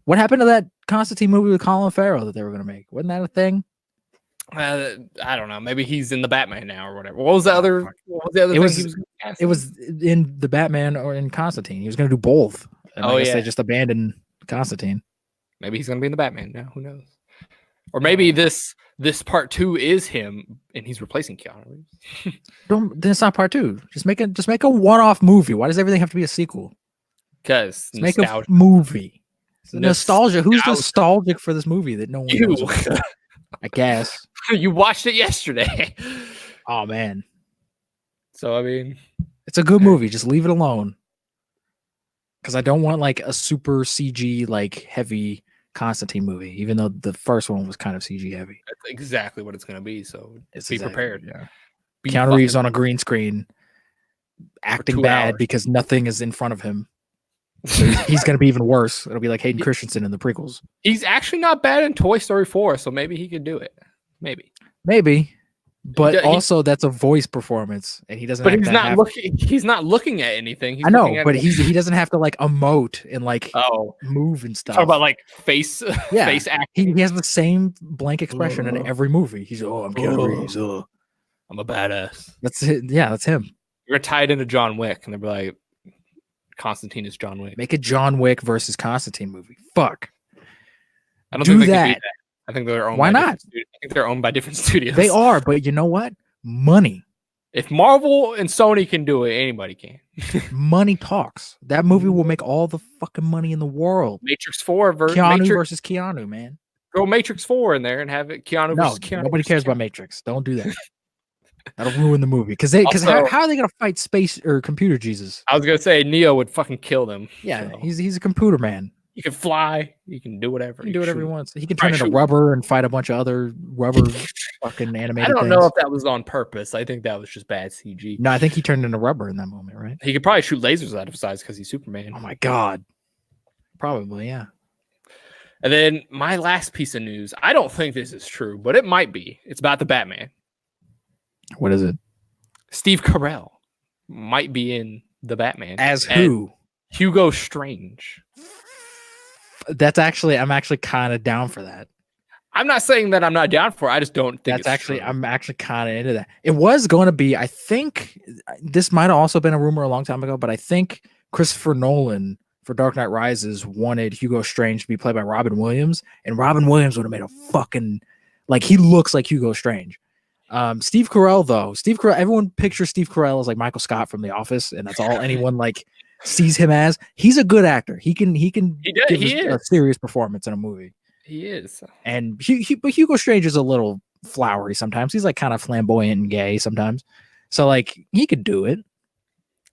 What happened to that Constantine movie with Colin Farrell that they were going to make? Wasn't that a thing? I don't know. Maybe he's in the Batman now or whatever. What was the other? What was the other It thing was he was cast it in? was in the Batman or in Constantine. He was gonna do both, and Oh I guess they yeah. just abandoned Constantine. Maybe he's gonna be in the Batman now. Who knows? Or maybe this part 2 is him and he's replacing Keanu Reeves. Don't. Then it's not part 2. Just make a one-off movie. Why does everything have to be a sequel? Because Just make a nostalgia. movie. Nostalgia. Who's Nostalgia. nostalgic for this movie that no one You. knows about? I guess. You watched it yesterday. Oh man, So I mean, it's a good movie. Just leave it alone. Because I don't want like a super CG like heavy Constantine movie, even though the first one was kind of CG heavy. that's exactly what it's gonna be. So It's be exactly, prepared. Yeah. Be Keanu Reeves on a green screen, acting 2 bad hours. because nothing is in front of him. So he's gonna be even worse. It'll be like Hayden Christensen in the prequels. He's actually not bad in Toy Story 4, so maybe he could do it. Maybe. But also that's a voice performance, and he doesn't. But have he's to not have, looking. He's not looking at anything. He's I know, looking at but he doesn't have to like emote and like oh, move and stuff. talk about like face Yeah. face acting. he has the same blank expression in every movie. He's I'm Keanu Reeves. I'm a badass. That's it. Yeah, that's him. You're tied into John Wick, and they'll be like, Constantine is John Wick. Make a John Wick versus Constantine movie. Fuck. I don't Do think they that. can do that. I think they're owned. Why by not? I think they're owned by different studios. They are, but you know what? Money. If Marvel and Sony can do it, anybody can. Money talks. That movie will make all the fucking money in the world. Matrix 4 Keanu versus Keanu, man. Throw Matrix 4 in there and have it Keanu No, versus Keanu. nobody versus cares Keanu. about Matrix. Don't do that. That'll ruin the movie. Because Also- how are they gonna fight space or computer Jesus? I was gonna say Neo would fucking kill them. Yeah, so. he's a computer man. You can fly. You can do whatever. He can do whatever he shoot. wants. He can Probably turn into shoot. rubber and fight a bunch of other rubber fucking animated I don't things. know if that was on purpose. I think that was just bad CG. No, I think he turned into rubber in that moment, right? He could probably shoot lasers out of his eyes because he's Superman. Oh my god. Probably, yeah. And then my last piece of news. I don't think this is true, but it might be. It's about the Batman. What is it? Steve Carell might be in the Batman As who? Hugo Strange. I'm actually kind of down for that. I'm not saying that I'm not down for it. I just don't think That's it's actually, true. I'm actually kind of into that. It was going to be, I think this might have also been a rumor a long time ago, but I think Christopher Nolan for Dark Knight Rises wanted Hugo Strange to be played by Robin Williams, and Robin Williams would have made a fucking, like, he looks like Hugo Strange. Steve Carell, though, everyone pictures Steve Carell as like Michael Scott from The Office, and that's all anyone like sees him as. He's a good actor. He can give a serious performance in a movie. He is. And but Hugo Strange is a little flowery sometimes. He's like kind of flamboyant and gay sometimes. So like he could do it.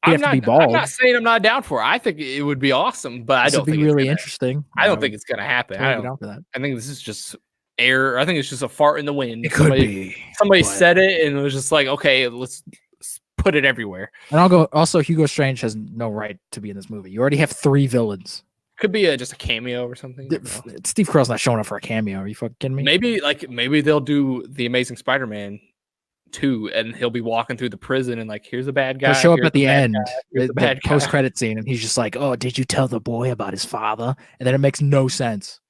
I'm not saying I'm not down for it. I think it would be awesome, but I don't think it'd be really interesting. I don't think it's gonna happen. I think this is just air. I think it's just a fart in the wind. It could be. Somebody said it and it was just like, okay, let's put it everywhere. And also Hugo Strange has no right to be in this movie. You already have 3 villains. Could be just a cameo or something. Steve Carell's not showing up for a cameo. Are you fucking kidding me? Maybe they'll do the Amazing Spider-Man 2, and he'll be walking through the prison and like, here's a bad guy. He'll show up at the end, the post-credit scene, and he's just like, "Oh, did you tell the boy about his father?" And then it makes no sense.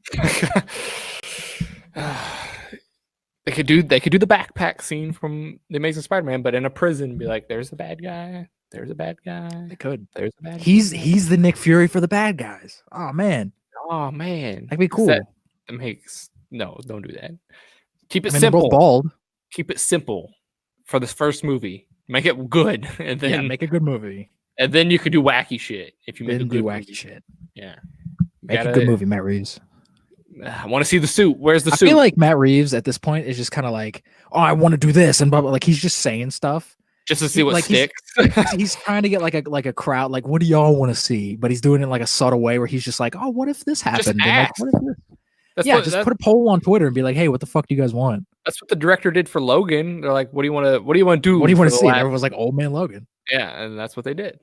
They could do the backpack scene from the Amazing Spider-Man, but in a prison, be like, "There's the bad guy. There's a bad guy. They could. There's a bad." He's the Nick Fury for the bad guys. Oh man, that'd be cool. No, don't do that. Keep it They're simple. both bald. Keep it simple for this first movie. Make it good, and then make a good movie. And then you could do wacky shit if you make a good wacky movie. shit. Yeah, Make a good movie, Matt Reeves. I want to see the suit. Where's the suit? I feel like Matt Reeves at this point is just kind of like, "Oh, I want to do this," and blah, blah. Like he's just saying stuff just to see what sticks. He's trying to get like a crowd. Like, what do y'all want to see? But he's doing it in like a subtle way where he's just like, "Oh, what if this happened?" And like, what if this? Just put a poll on Twitter and be like, "Hey, what the fuck do you guys want?" That's what the director did for Logan. They're like, "What do you want to do? What do you want to see?" And everyone was like, "Old Man Logan." Yeah, and that's what they did.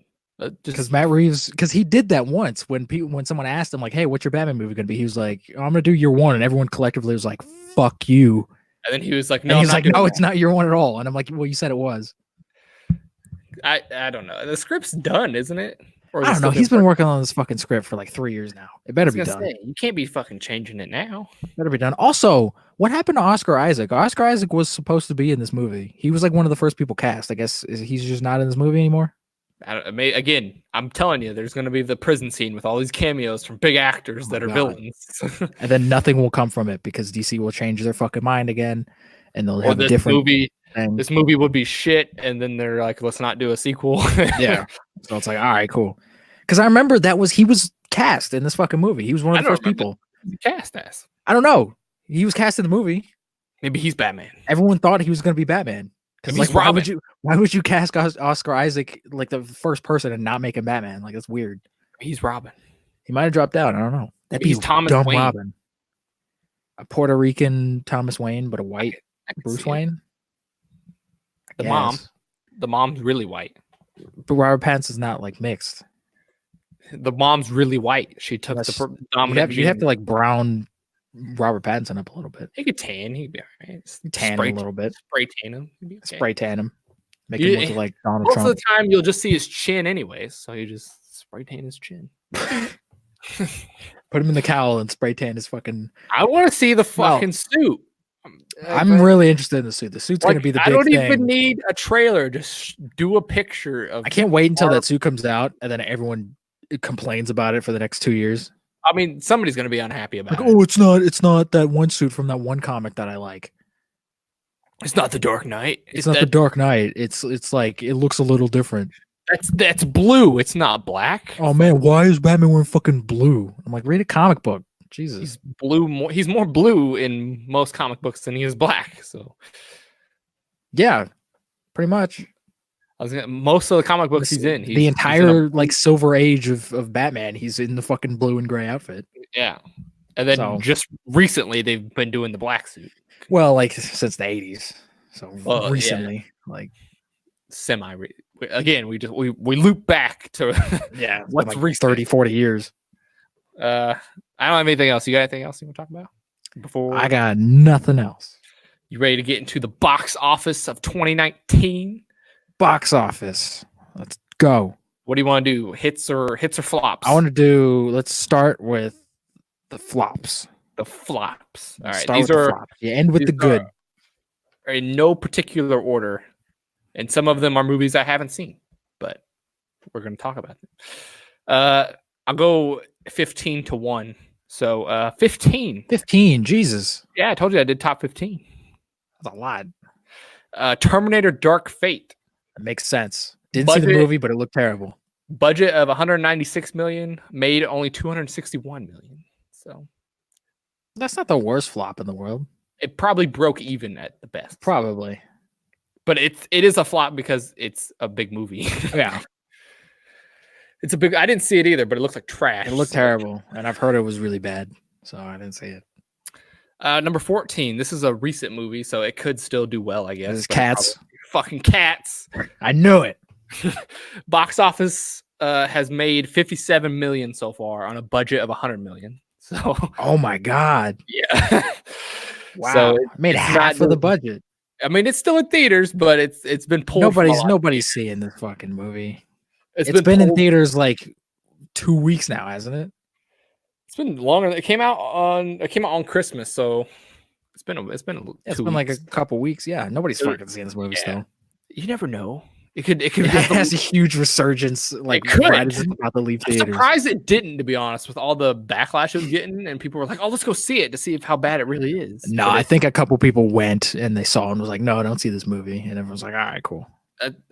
Because Matt Reeves, because he did that once when someone asked him like, "Hey, what's your Batman movie going to be?" He was like, "I'm going to do Year One," and everyone collectively was like, "Fuck you." And then he was like, "No, it's not Year One at all." And I'm like, "Well, you said it was." I don't know. The script's done, isn't it? Or is I it don't know. still He's being been worked? working on this fucking script for like 3 years now. It I better was be gonna done. say, you can't be fucking changing it now. Better be done. Also, what happened to Oscar Isaac? Oscar Isaac was supposed to be in this movie. He was like one of the first people cast. I guess he's just not in this movie anymore. Again, I'm telling you, there's going to be the prison scene with all these cameos from big actors that are villains. And then nothing will come from it because DC will change their fucking mind again, and they'll Or have a different thing. this movie would be shit, and then they're like, let's not do a sequel. Yeah. So it's like, all right, cool. Because I remember he was cast in this fucking movie. He was one of the first people. Cast as. I don't know. He was cast in the movie. Maybe he's Batman. Everyone thought he was going to be Batman. Because like, why would you cast Oscar Isaac like the first person and not make him Batman? Like, that's weird. He's Robin. He might have dropped out. I don't know. That'd be Thomas dumb Wayne. Robin. A Puerto Rican Thomas Wayne, but a white Bruce Wayne. The mom's really white. But Robert Pattinson's not like mixed. The mom's really white. She took the dominant. You have to like brown Robert Pattinson up a little bit. He could tan. He'd be all right. Tan a little bit. Spray tan him. Okay. Spray tan him. Make him look like Donald Trump. Most of the time, you'll just see his chin anyways. So you just spray tan his chin. Put him in the cowl and spray tan his fucking. I want to see the fucking suit. I'm really interested in the suit. The suit's going to be the big thing. I don't even need a trailer. Just do a picture of. I can't wait until that suit comes out and then everyone complains about it for the next 2 years. I mean, somebody's going to be unhappy about it. Oh, it's not that one suit from that one comic that I like. It's not the Dark Knight. It's not the Dark Knight. It's like it looks a little different. That's blue. It's not black. Oh man, why is Batman wearing fucking blue? I'm like, read a comic book. Jesus. He's blue. He's more blue in most comic books than he is black. So yeah, pretty much. Most of the comic books he's in. The entire like Silver Age of Batman, he's in the fucking blue and gray outfit. Yeah. And then just recently they've been doing the black suit. Well, like since the 80s. So recently, like semi again, we loop back to what's like 30, 40 years. I don't have anything else. You got anything else you want to talk about? Before I got nothing else. You ready to get into the box office of 2019? Box office. Let's go. What do you want to do? Hits or flops? I want to do. Let's start with the flops. The flops. All right. Start these are flops. You end with the good. In no particular order, and some of them are movies I haven't seen, but we're going to talk about them. I'll go 15-1. So 15. 15. Jesus. Yeah, I told you I did top 15. That's a lot. Terminator: Dark Fate. That makes sense. Didn't see the movie, but it looked terrible. Budget of 196 million, made only 261 million. So that's not the worst flop in the world. It probably broke even at the best. Probably. But it is a flop because it's a big movie. Yeah. It's a big. I didn't see it either, but it looked like trash. It looked terrible, and I've heard it was really bad, so I didn't see it. Number 14. This is a recent movie, so it could still do well, I guess. It's Cats. Fucking Cats. I knew it. Box office has made 57 million so far on a budget of 100 million. So. Oh my god. Yeah. Wow. So it made half of the budget. I mean, it's still in theaters, but it's been pulled. Nobody's seeing this fucking movie. It's been in theaters like 2 weeks now, hasn't it? It's been longer. It came out on Christmas, so it's been like a couple weeks. Yeah, nobody's fucking seeing this movie still. You never know. It has a huge resurgence. Like right as it's about to leave theaters. I'm surprised it didn't, to be honest, with all the backlash it was getting, and people were like, "Oh, let's go see it to see how bad it really is." No, I think a couple people went and they saw it and was like, "No, don't see this movie," and everyone's like, "All right, cool."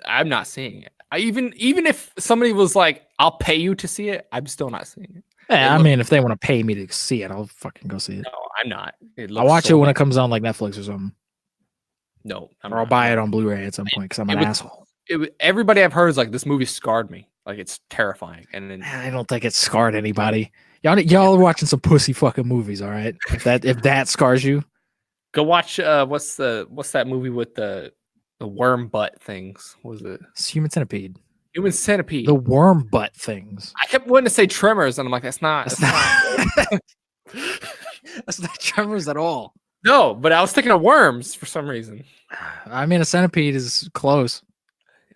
I'm not seeing it. Even if somebody was like, "I'll pay you to see it," I'm still not seeing it. Yeah, I mean, if they want to pay me to see it, I'll fucking go see it. No, I'm not. I'll watch it when it comes on like Netflix or something. No, or I'll buy it on Blu-ray at some point because I'm an asshole. Everybody I've heard is like, this movie scarred me. Like, it's terrifying. And then I don't think it scarred anybody. Y'all are watching some pussy fucking movies, all right? If that scars you, go watch. What's that movie with the worm butt things? What was it? It's Human Centipede. Human Centipede. The worm butt things. I kept wanting to say Tremors, and I'm like, that's not. That's not Tremors at all. No, but I was thinking of worms for some reason. I mean, a centipede is close.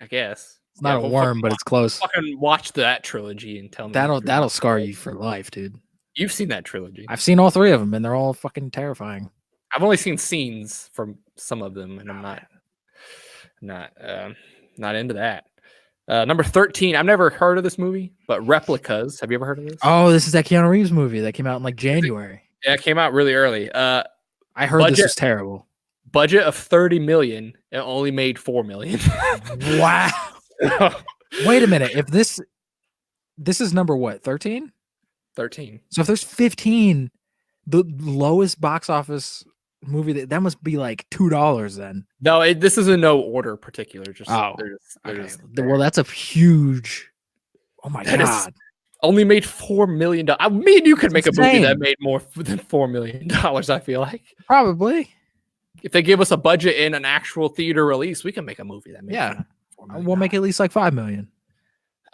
I guess. It's not a we'll worm, but it's close. fucking watch that trilogy and tell me That'll scar you for life, dude. You've seen that trilogy. I've seen all 3 of them, and they're all fucking terrifying. I've only seen scenes from some of them, and I'm not into that. Number 13. I've never heard of this movie, but Replicas. Have you ever heard of this? Oh, this is that Keanu Reeves movie that came out in like January. Yeah, it came out really early. I heard this was terrible. Budget of 30 million. It only made 4 million. Wow. Wait a minute. If this is number what? 13? 13. So if there's 15, the lowest box office movie that must be like $2 then. No, this is in no order particular. Just okay. Well, that's a huge. Oh my god! Only made $4 million. I mean, you could make a movie that made more than $4 million. I feel like probably. If they give us a budget in an actual theater release, we can make a movie that makes we'll make at least like $5 million.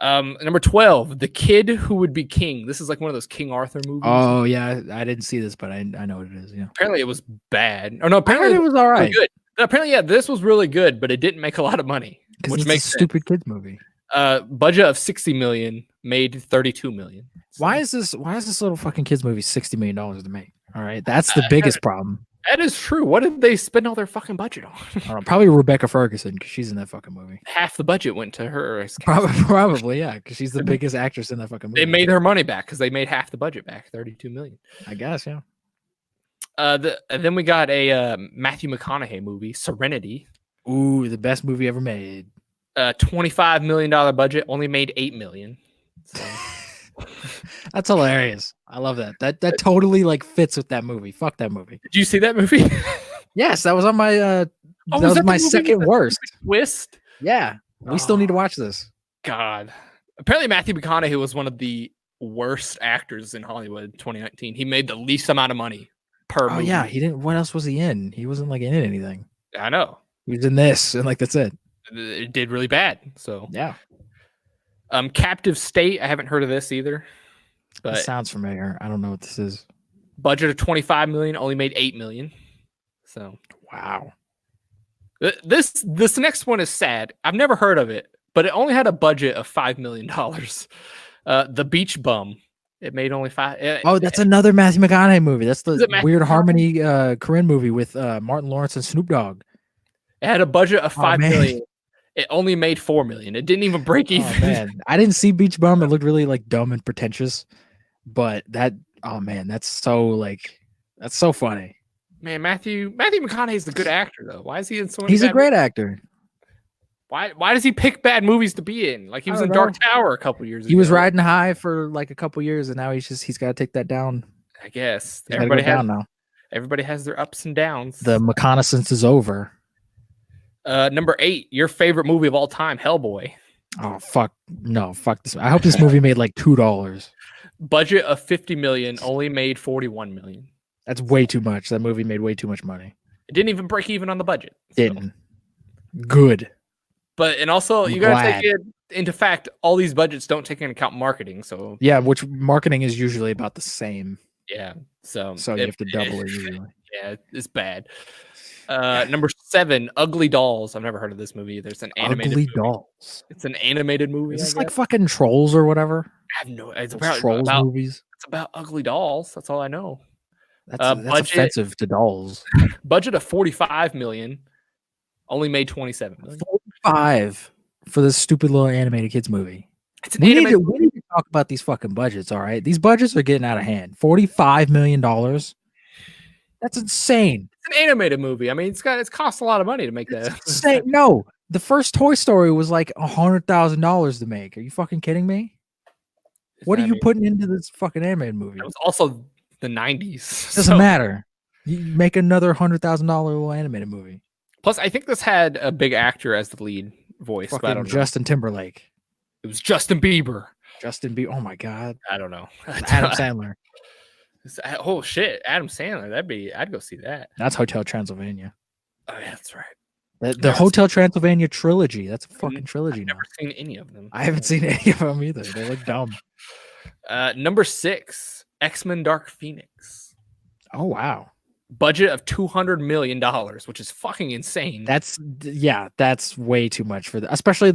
Number 12, The Kid Who Would Be King. This is like one of those King Arthur movies. Oh yeah, I didn't see this, but I know what it is. Yeah. Apparently it was bad. Oh no, apparently it was all right. Good. Apparently, yeah, this was really good, but it didn't make a lot of money, which makes a stupid kids movie. Budget of 60 million, made 32 million. So. Why is this little fucking kids movie $60 million to make? All right, that's the biggest problem. That is true. What did they spend all their fucking budget on? I don't know, probably Rebecca Ferguson, because she's in that fucking movie. Half the budget went to her. Probably, yeah, because she's the biggest actress in that fucking movie. They made her money back because they made half the budget back, 32 million. I guess, yeah. And then we got a Matthew McConaughey movie, Serenity. Ooh, the best movie ever made. $25 million budget, only made $8 million. So. That's hilarious. I love that. That totally like fits with that movie. Fuck that movie. Did you see that movie? Yes, that was on my that was my second worst. Twist? Yeah. We still need to watch this. God. Apparently Matthew McConaughey was one of the worst actors in Hollywood in 2019. He made the least amount of money per movie. Yeah, he didn't. What else was he in? He wasn't like in anything. I know. He was in this, and like that's it. It did really bad. So yeah. Captive State. I haven't heard of this either. But it sounds familiar. I don't know what this is. Budget of 25 million, only made 8 million. So wow. This next one is sad. I've never heard of it, but it only had a budget of $5 million. The Beach Bum. It made only $5. Oh, that's another Matthew McConaughey movie. That's the Weird Harmony Corinne movie with Martin Lawrence and Snoop Dogg. It had a budget of $5 million. It only made $4 million. It didn't even break even. Oh, man. I didn't see Beach Bum. It looked really like dumb and pretentious. But that's so funny. Man, Matthew McConaughey is a good actor though. Why is he in so many? He's a great actor. Why does he pick bad movies to be in? Like he was in Dark Tower a couple years ago. He was riding high for like a couple years, and now he's got to take that down. I guess everybody has their ups and downs. The reconnaissance is over. Number 8, your favorite movie of all time, Hellboy. Oh fuck this. I hope this movie made like $2. Budget of 50 million, only made 41 million. That's way too much. That movie made way too much money. It didn't even break even on the budget. Didn't. Good. And also you gotta take it into fact, all these budgets don't take into account marketing. So yeah, which marketing is usually about the same. Yeah. So you have to double it usually. Yeah, it's bad. Number 7, Ugly Dolls. I've never heard of this movie either. It's an animated movie. Dolls. It's an animated movie. Is this like fucking Trolls or whatever? I have no. It's about Trolls movies. It's about ugly dolls. That's all I know. That's offensive to dolls. Budget of 45 million, only made 27 million. 45 for this stupid little animated kids movie. We need to talk about these fucking budgets. All right, these budgets are getting out of hand. $45 million. That's insane. It's an animated movie. I mean, it's cost a lot of money to make that. Insane. No, the first Toy Story was like $100,000 to make. Are you fucking kidding me? What are you putting into this fucking animated movie? It was also the 90s. Doesn't matter. You make another $100,000 little animated movie. Plus, I think this had a big actor as the lead voice. Fucking but I don't know. Justin Timberlake. It was Justin Bieber. Justin Bieber. Oh my god. I don't know. Adam Sandler. Oh shit, Adam Sandler. I'd go see that. That's Hotel Transylvania. Oh yeah, that's right. The Hotel Transylvania trilogy. That's a fucking trilogy. I've never seen any of them. I haven't seen any of them either. They look dumb. Number 6, X-Men Dark Phoenix. Oh wow. Budget of $200 million, which is fucking insane. That's way too much for that. Especially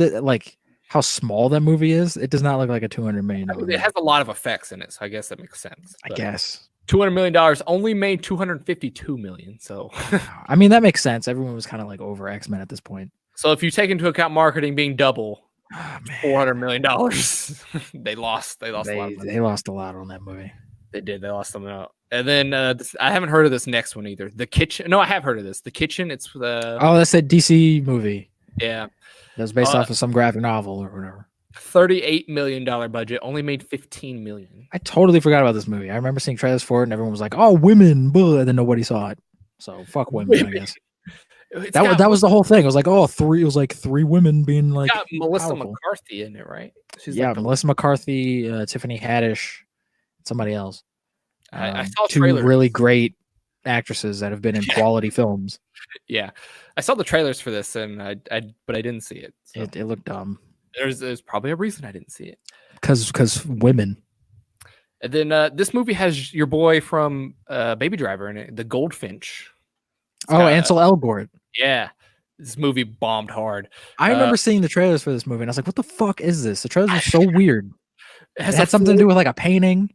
how small that movie is, it does not look like a $200 million I mean, movie. it has a lot of effects in it, so I guess that makes sense. I guess. $200 million only made $252 million. So, I mean, that makes sense. Everyone was kind of like over X-Men at this point. so if you take into account marketing being double, Oh, man. $400 million, they lost. They lost a lot of money. They lost a lot on that movie. They did. They lost something out. And then I haven't heard of this next one either. The Kitchen. No, I have heard of this. The Kitchen. It's oh, that's a DC movie. Yeah, that was based off of some graphic novel or whatever. $38 million budget, only made $15 million. I totally forgot about this movie. I remember seeing trailers for it, and everyone was like, "Oh, women," blah, and then nobody saw it. So fuck women, I guess. That was the whole thing. It was like, oh, three. It was like three women being like got Melissa powerful. McCarthy in it, right? She's like Melissa McCarthy, Tiffany Haddish, somebody else. I saw two trailers. Really great actresses that have been in quality films. Yeah, I saw the trailers for this, and but I didn't see it. So. It looked dumb. There's probably a reason I didn't see it. Because women. And then this movie has your boy from Baby Driver in it, the Goldfinch. Ansel Elgort. Yeah, this movie bombed hard. I remember seeing the trailers for this movie, and I was like, "What the fuck is this?" The trailers were so weird. It had something to do with like a painting,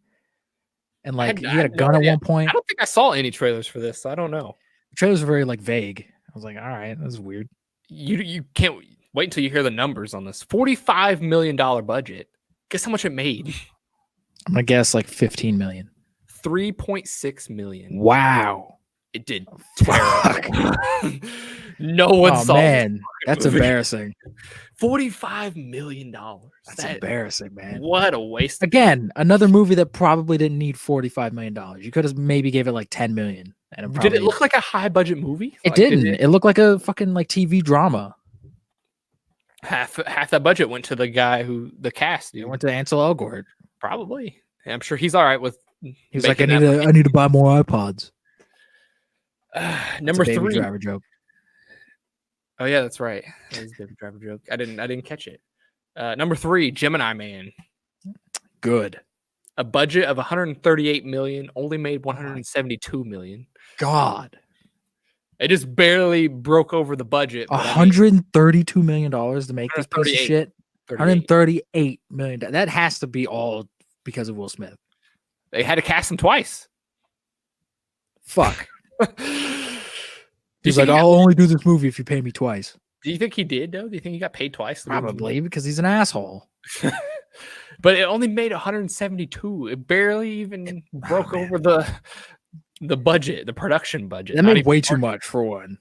and like you had a gun at one point. I don't think I saw any trailers for this. So I don't know. The trailers were very like vague. I was like, "All right, this is weird." You can't wait until you hear the numbers on this. $45 million budget. Guess how much it made? I'm gonna guess like 15 million. 3.6 million. Wow. It did terrible. No one saw it. Man, that's embarrassing. $45 million. That's embarrassing, man. What a waste. Again, another movie that probably didn't need $45 million. You could have maybe gave it like 10 million. And did it look like a high budget movie? It didn't. It looked like a fucking like TV drama. Half that budget went to the guy the cast. Dude. It went to Ansel Elgort. Probably. I'm sure he's all right with. He was like, I need to buy more iPods. Number 3. Baby Driver joke. Oh yeah, that's right. That is a Baby Driver joke. I didn't catch it. Number 3, Gemini Man. Good. A budget of 138 million, only made 172 million. God. It just barely broke over the budget. $132 million to make this piece of shit. $138 million. That has to be all because of Will Smith. They had to cast him twice. Fuck. He's like, I'll only do this movie if you pay me twice. Do you think he did, though? Do you think he got paid twice? Probably, because he's an asshole. But it only made 172. It barely even broke over the budget, the production budget. That made way too much for one.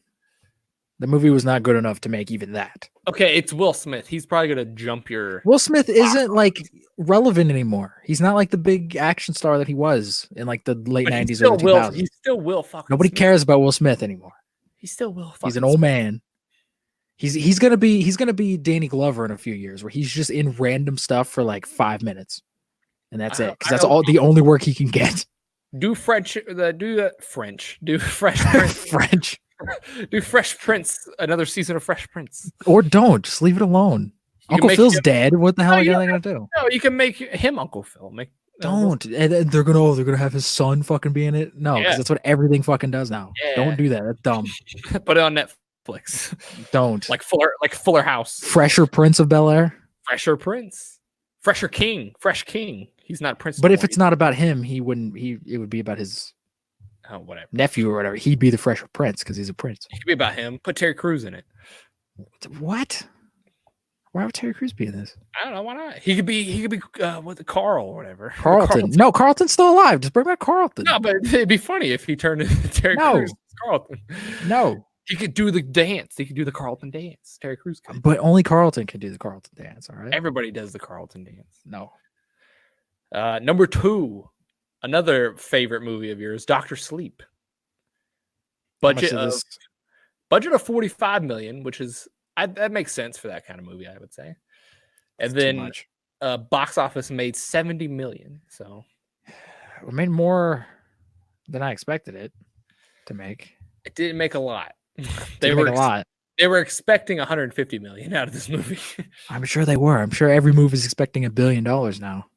The movie was not good enough to make even that. Okay, it's Will Smith. He's probably gonna jump your. Will Smith isn't like relevant anymore. He's not like the big action star that he was in like the late 90s or 2000s. He still will fucking. Nobody cares about Will Smith anymore. He still will. He's an old man. He's gonna be Danny Glover in a few years, where he's just in random stuff for like 5 minutes, and that's it. Because that's the only work he can get. Do French. Do French. Do Fresh Prince. French. Do Fresh Prince. Another season of Fresh Prince. Or don't. Just leave it alone. Uncle Phil's dead. What the hell are they gonna do? No, you can make him Uncle Phil. Don't. And they're gonna have his son fucking be in it. No, because that's what everything fucking does now. Yeah. Don't do that. That's dumb. Put it on Netflix. Don't. Like Fuller House. Fresher Prince of Bel-Air. Fresher Prince. Fresher King. Fresh King. He's not Prince. But if it's not about him, it would be about his nephew or whatever. He'd be the Fresher Prince because he's a prince. It could be about him. Put Terry Crews in it. What? Why would Terry Crews be in this? I don't know. Why not? He could be Carl or whatever. Carlton. No, Carlton's still alive. Just bring back Carlton. No, but it'd be funny if he turned into Terry Crews. Carlton. No. He could do the dance. He could do the Carlton dance. Terry Crews could. But only Carlton can do the Carlton dance, all right? Everybody does the Carlton dance. No. Number 2, another favorite movie of yours, Dr. Sleep. Budget of 45 million, which is that makes sense for that kind of movie, I would say. And then box office made 70 million. So it made more than I expected it to make. It didn't make a lot. They were expecting 150 million out of this movie. I'm sure they were. I'm sure every movie is expecting $1 billion now.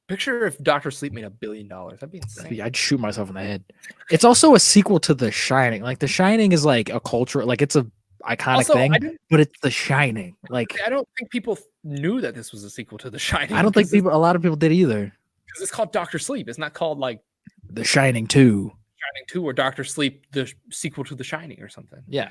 Picture if Dr. Sleep made $1 billion. That'd be insane. I'd shoot myself in the head. It's also a sequel to The Shining. Like The Shining is like a culture, like it's a iconic Also, thing, but it's The Shining. Like, I don't think people knew that this was a sequel to The Shining. I don't think a lot of people did either. Because it's called Doctor Sleep. It's not called like The Shining 2. Shining 2 or Doctor Sleep, the sequel to The Shining or something. Yeah.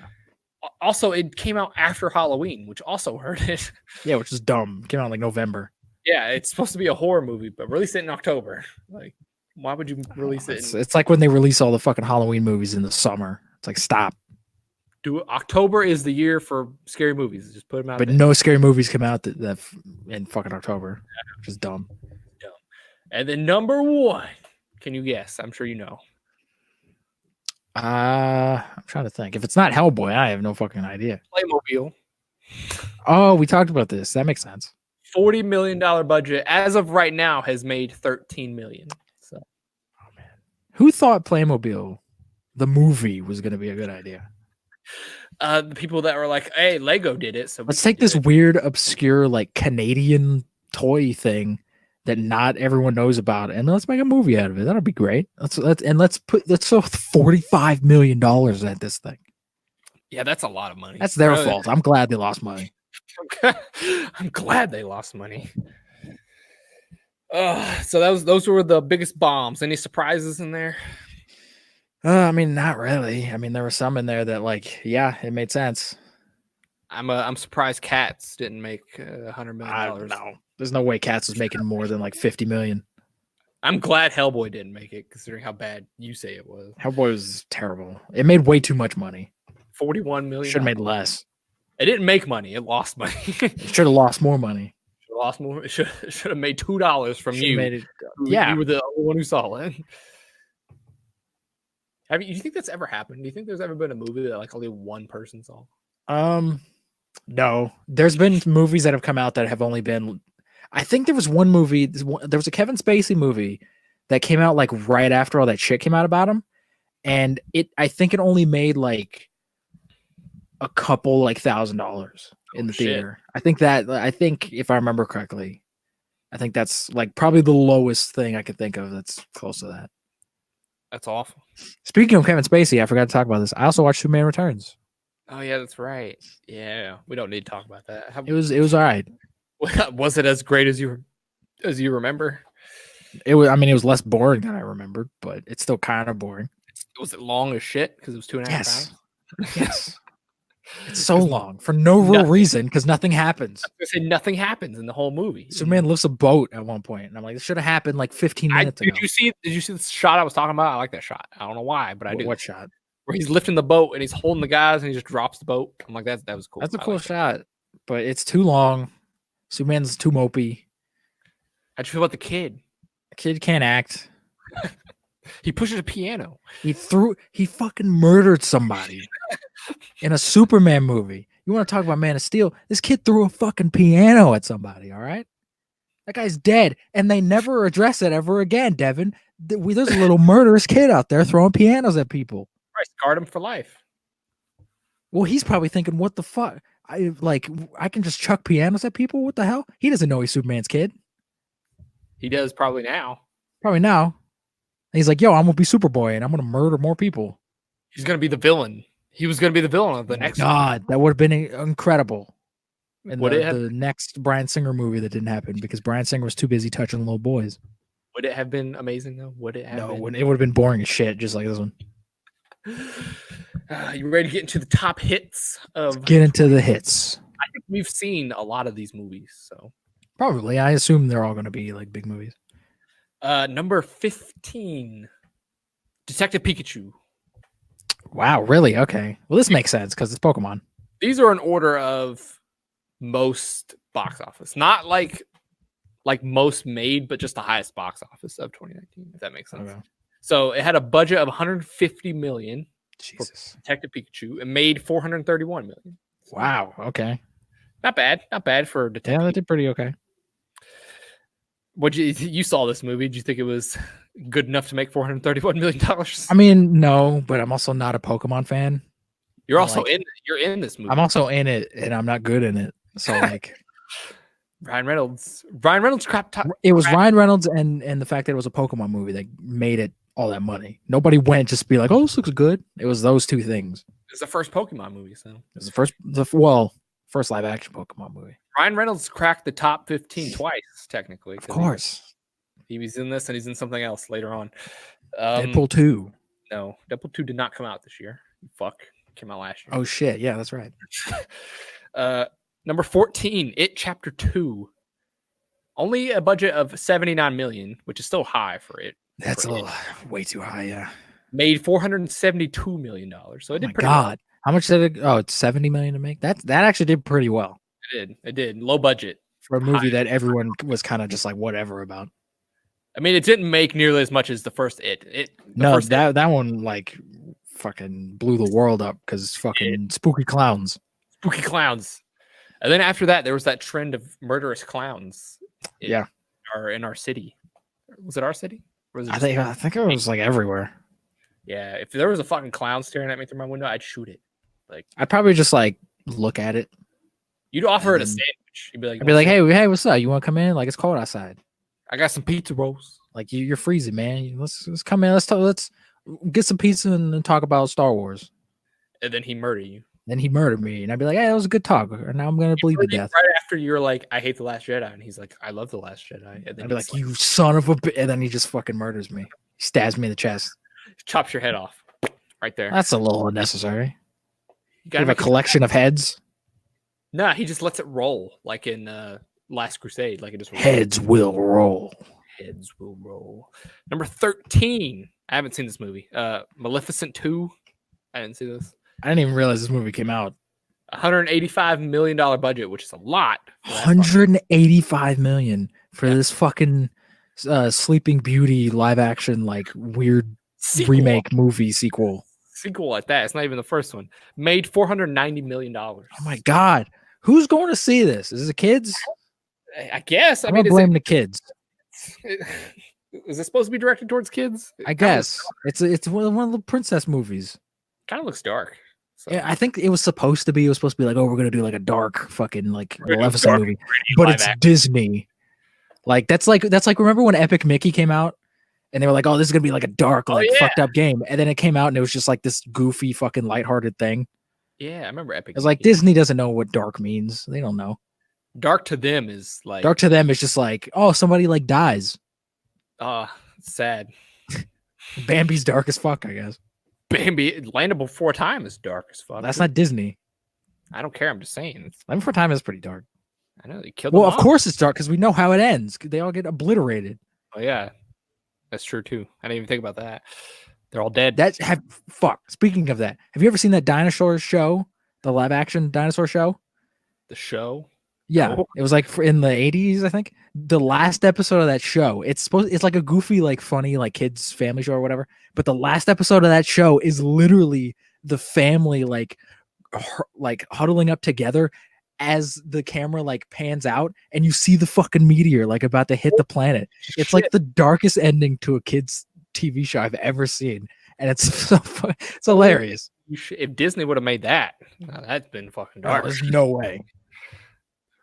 Also, it came out after Halloween, which also hurt it. Yeah, which is dumb. Came out in like November. Yeah, it's supposed to be a horror movie, but release it in October. Like, why would you release it? It's like when they release all the fucking Halloween movies in the summer. It's like, stop. October is the year for scary movies. Just put them out. But no scary movies come out that in fucking October, which is dumb. And then number 1, can you guess? I'm sure you know. I'm trying to think. If it's not Hellboy, I have no fucking idea. Playmobil. Oh, we talked about this. That makes sense. $40 million budget as of right now has made $13 million. So, oh man, who thought Playmobil, the movie, was going to be a good idea? The people that were like, "Hey, Lego did it." So let's take this weird, obscure, like Canadian toy thing that not everyone knows about, and let's make a movie out of it. That'll be great. Let's throw $45 million at this thing. Yeah, that's a lot of money. That's their fault. I'm glad they lost money. I'm glad they lost money. So those were the biggest bombs. Any surprises in there? I mean, not really. I mean, there were some in there that, like, yeah, it made sense. I'm surprised Cats didn't make $100 million. No, there's no way Cats was making more than like 50 million. I'm glad Hellboy didn't make it, considering how bad you say it was. Hellboy was terrible. It made way too much money. 41 million. Should have made less. It didn't make money. It lost money. It should have lost more money. Lost more. It should have made $2 from you. Made it, you were the only one who saw it. Do you think that's ever happened? Do you think there's ever been a movie that like only one person saw? No. There's been movies that have come out that have only been. I think there was one movie. There was a Kevin Spacey movie that came out like right after all that shit came out about him, and I think it only made like a couple like $1,000 in the theater. I think if I remember correctly, I think that's like probably the lowest thing I could think of that's close to that. That's awful. Speaking of Kevin Spacey, I forgot to talk about this. I also watched Superman Returns. Oh yeah, that's right. Yeah, we don't need to talk about that. It was all right. Was it as great as you remember? It was. I mean, it was less boring than I remembered, but it's still kind of boring. Was it long as shit? Because it was 2.5 hours. Yes. It's so long for no real reason because nothing happens. I say nothing happens in the whole movie. Superman lifts a boat at one point, and I'm like, this should have happened like 15 minutes ago. Did you see the shot I was talking about? I like that shot. I don't know why, but I do. What shot? Where he's lifting the boat and he's holding the guys and he just drops the boat. I'm like, that was cool. That's a cool shot, but it's too long. Superman's too mopey. How'd you feel about the kid? The kid can't act. He pushes a piano. He fucking murdered somebody in a Superman movie. You want to talk about Man of Steel? This kid threw a fucking piano at somebody, all right? That guy's dead, and they never address it ever again, Devin. There's a little murderous kid out there throwing pianos at people. Right, scarred him for life. Well, he's probably thinking, what the fuck? I can just chuck pianos at people? What the hell? He doesn't know he's Superman's kid. He does probably now. Probably now. And he's like, yo, I'm going to be Superboy, and I'm going to murder more people. He's going to be the villain. He was going to be the villain of the next God, that would have been incredible. And the next Bryan Singer movie that didn't happen because Bryan Singer was too busy touching little boys. Would it have been amazing, though? Would it have No, it would have been boring as shit, just like this one. You ready to get into the top hits? Get into the hits. I think we've seen a lot of these movies, so probably. I assume they're all going to be like big movies. Number 15, Detective Pikachu. Wow, really? Okay. Well, this makes sense because it's Pokemon. These are in order of most box office, not like most made, but just the highest box office of 2019. If that makes sense. Okay. So it had a budget of 150 million. Jesus. For Detective Pikachu, and made 431 million. Wow. Okay. Not bad for Detective. Yeah, that did pretty okay. What you saw this movie? Did you think it was good enough to make $431 million? I mean, no, but I'm also not a Pokemon fan. You're also you're in this movie. I'm also in it, and I'm not good in it. So like, Ryan Reynolds crap. It was Ryan Reynolds and the fact that it was a Pokemon movie that made it all that money. Nobody went just be like, oh, this looks good. It was those two things. It's the first Pokemon movie, so It's the first live action Pokemon movie. Ryan Reynolds cracked the top 15 twice, technically. Of course. He was in this and he's in something else later on. Deadpool 2. No, Deadpool 2 did not come out this year. Fuck. Came out last year. Oh shit, yeah, that's right. Number 14, It Chapter 2. Only a budget of $79 million, which is still high for it. That's way too high, yeah. Made $472 million. So it did pretty well. well. How much did it? Oh, it's $70 million to make. That actually did pretty well. It did. Low budget. For a movie that everyone was kind of just like whatever about. I mean, it didn't make nearly as much as the first It. That one like fucking blew the world up because fucking spooky clowns. Spooky clowns. And then after that, there was that trend of murderous clowns. In our city. Was it our city? Or was it I think it was like everywhere. Yeah, if there was a fucking clown staring at me through my window, I'd shoot it. Like I'd probably just like look at it. You'd offer it a sandwich. You'd be like, I'd be like, hey, what's up? You want to come in? Like it's cold outside. I got some pizza rolls. Like you're freezing, man. Let's come in. Let's get some pizza and talk about Star Wars. And then he murdered you. Then he murdered me, and I'd be like, hey, that was a good talk. And now I'm gonna bleed to death. Right after you're like, I hate The Last Jedi, and he's like, I love The Last Jedi. And then I'd be like, you son of a bitch. And then he just fucking murders me. He stabs me in the chest. Chops your head off. Right there. That's a little unnecessary. You have a collection of heads. Nah, he just lets it roll, like in Last Crusade. Like it just rolls. Heads will roll. Heads will roll. Number 13. I haven't seen this movie. Maleficent 2. I didn't see this. I didn't even realize this movie came out. $185 million budget, which is a lot. $185 million for this fucking Sleeping Beauty live action like weird remake movie sequel. Sequel at that. It's not even the first one. Made $490 million. Oh my god. Who's going to see this? Is it the kids? I guess. I mean, blame the kids. Is it supposed to be directed towards kids? I guess. It's one of the princess movies. Kind of looks dark. So. Yeah, I think it was supposed to be. It was supposed to be like, oh, we're gonna do like a dark fucking like Maleficent movie, but it's Disney. Like that's like remember when Epic Mickey came out, and they were like, oh, this is gonna be like a dark fucked up game, and then it came out and it was just like this goofy fucking lighthearted thing. Yeah, I remember Epic. It's like Disney doesn't know what dark means. They don't know. Dark to them is like just like, oh, somebody like dies. Sad. Bambi's dark as fuck, I guess. Bambi, Land Before Time is dark as fuck. That's not Disney. I don't care. I'm just saying. Land Before Time is pretty dark. I know. They killed of course it's dark because we know how it ends. They all get obliterated. Oh, yeah. That's true, too. I didn't even think about that. They're all dead. Fuck. Speaking of that, have you ever seen that dinosaur show? The live action dinosaur show? The show? Yeah. Oh. It was like in the 80s, I think. The last episode of that show, it's like a goofy, like funny, like kids family show or whatever. But the last episode of that show is literally the family like huddling up together as the camera like pans out and you see the fucking meteor like about to hit the planet. It's like the darkest ending to a kid's TV show I've ever seen. And it's it's hilarious. If Disney would have made that, that's been fucking dark. There's no way.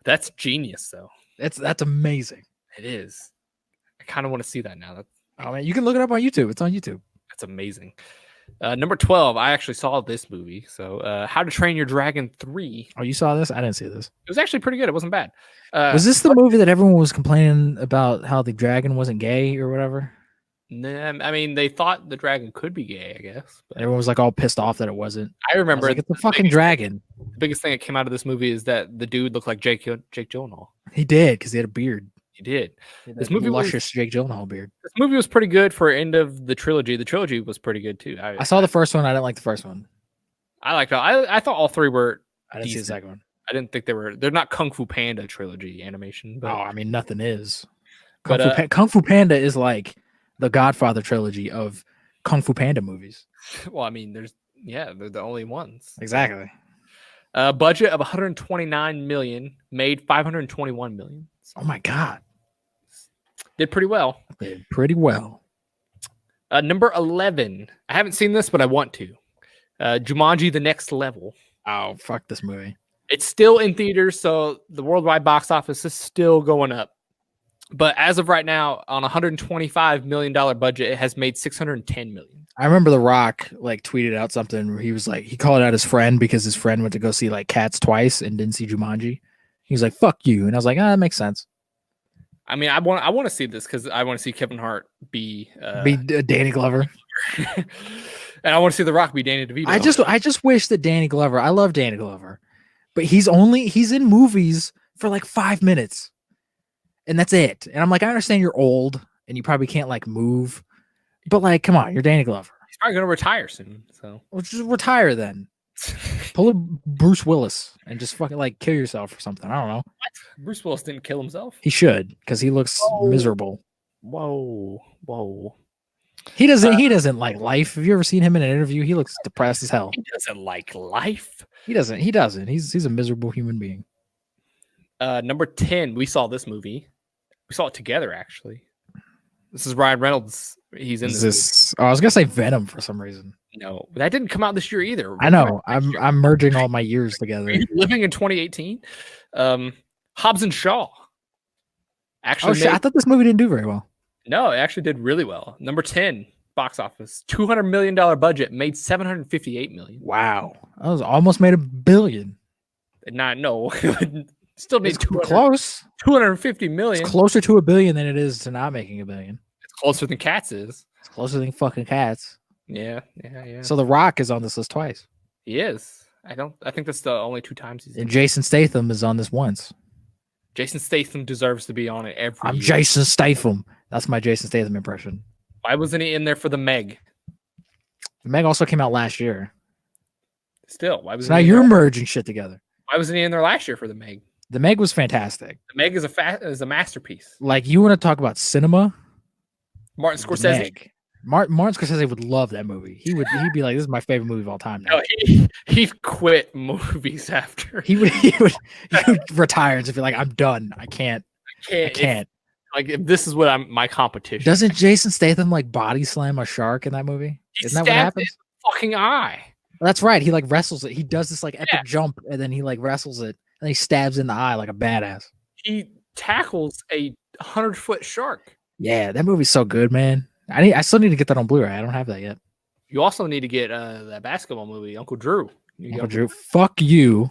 That's genius, though. That's amazing. It is. I kind of want to see that now. Oh man, you can look it up on YouTube. It's on YouTube. That's amazing. Number 12. I actually saw this movie. So, How to Train Your Dragon 3. Oh, you saw this? I didn't see this. It was actually pretty good. It wasn't bad. Was this the movie that everyone was complaining about how the dragon wasn't gay or whatever? Nah, I mean, they thought the dragon could be gay, I guess. But everyone was like all pissed off that it wasn't. I remember it's the fucking dragon. The biggest thing that came out of this movie is that the dude looked like Jake Gyllenhaal. He did because he had a beard. He did. This movie luscious Jake Gyllenhaal beard. This movie was pretty good for end of the trilogy. The trilogy was pretty good too. I saw the first one. I didn't like the first one. I liked it. I thought all three were. I didn't see the second one. I didn't think they were. They're not Kung Fu Panda trilogy animation. But, I mean, nothing is. Kung Fu Panda is like the Godfather trilogy of Kung Fu Panda movies. Well, I mean, they're the only ones. Exactly. Budget of 129 million, made 521 million. Oh my god. Did pretty well. Did pretty well. Number 11. I haven't seen this, but I want to. Jumanji: The Next Level. Oh, fuck this movie. It's still in theaters, so the worldwide box office is still going up. But as of right now, on a $125 million budget, it has made $610 million. I remember The Rock like tweeted out something where he was like, he called out his friend because his friend went to go see like Cats twice and didn't see Jumanji. He was like, "Fuck you," and I was like, "Ah, that makes sense." I mean, I want to see this because I want to see Kevin Hart be Danny Glover. and I want to see The Rock be Danny DeVito. I just wish that Danny Glover. I love Danny Glover, but he's in movies for like 5 minutes, and that's it. And I'm like, I understand you're old and you probably can't like move, but like, come on, you're Danny Glover. He's probably gonna retire soon, so Well, just retire then. Pull a Bruce Willis and just fucking like kill yourself or something. I don't know. What? Bruce Willis didn't kill himself. He should, because he looks miserable. Whoa. He doesn't like life. Have you ever seen him in an interview? He looks depressed as hell. He doesn't like life. He doesn't. He's a miserable human being. Number 10, we saw this movie. We saw it together, actually. This is Ryan Reynolds. He's in this. Oh, I was gonna say Venom for some reason. No, that didn't come out this year either. I know. I'm merging all my years together. Living in 2018. Hobbs and Shaw. Actually, I thought this movie didn't do very well. No, it actually did really well. Number 10, box office, $200 million budget, made $758 million. Wow, that was almost made $1 billion. No, still needs close. $250 million. It's closer to $1 billion than it is to not making $1 billion. It's closer than Cats is. It's closer than fucking Cats. Yeah. So The Rock is on this list twice. He is. I think that's the only 2 times he's. And Jason Statham is on this once. Jason Statham deserves to be on it every year. Jason Statham. That's my Jason Statham impression. Why wasn't he in there for the Meg? The Meg also came out last year. Still, why was now you're merging shit together. Why wasn't he in there last year for the Meg? The Meg was fantastic. The Meg is a masterpiece. Like, you want to talk about cinema? Martin Scorsese. Martin Scorsese would love that movie. He'd be like, "This is my favorite movie of all time." Now. No, he quit movies after. He would retire and just be like, "I'm done. I can't. If this is what my competition." Doesn't Jason Statham like body slam a shark in that movie? Isn't that what happens? His fucking eye. Well, that's right. He like wrestles it. He does this like epic jump and then he like wrestles it and he stabs in the eye like a badass. He tackles a 100-foot shark. Yeah, that movie's so good, man. I still need to get that on Blu-ray. I don't have that yet. You also need to get that basketball movie, Uncle Drew. Uncle Drew, fuck you.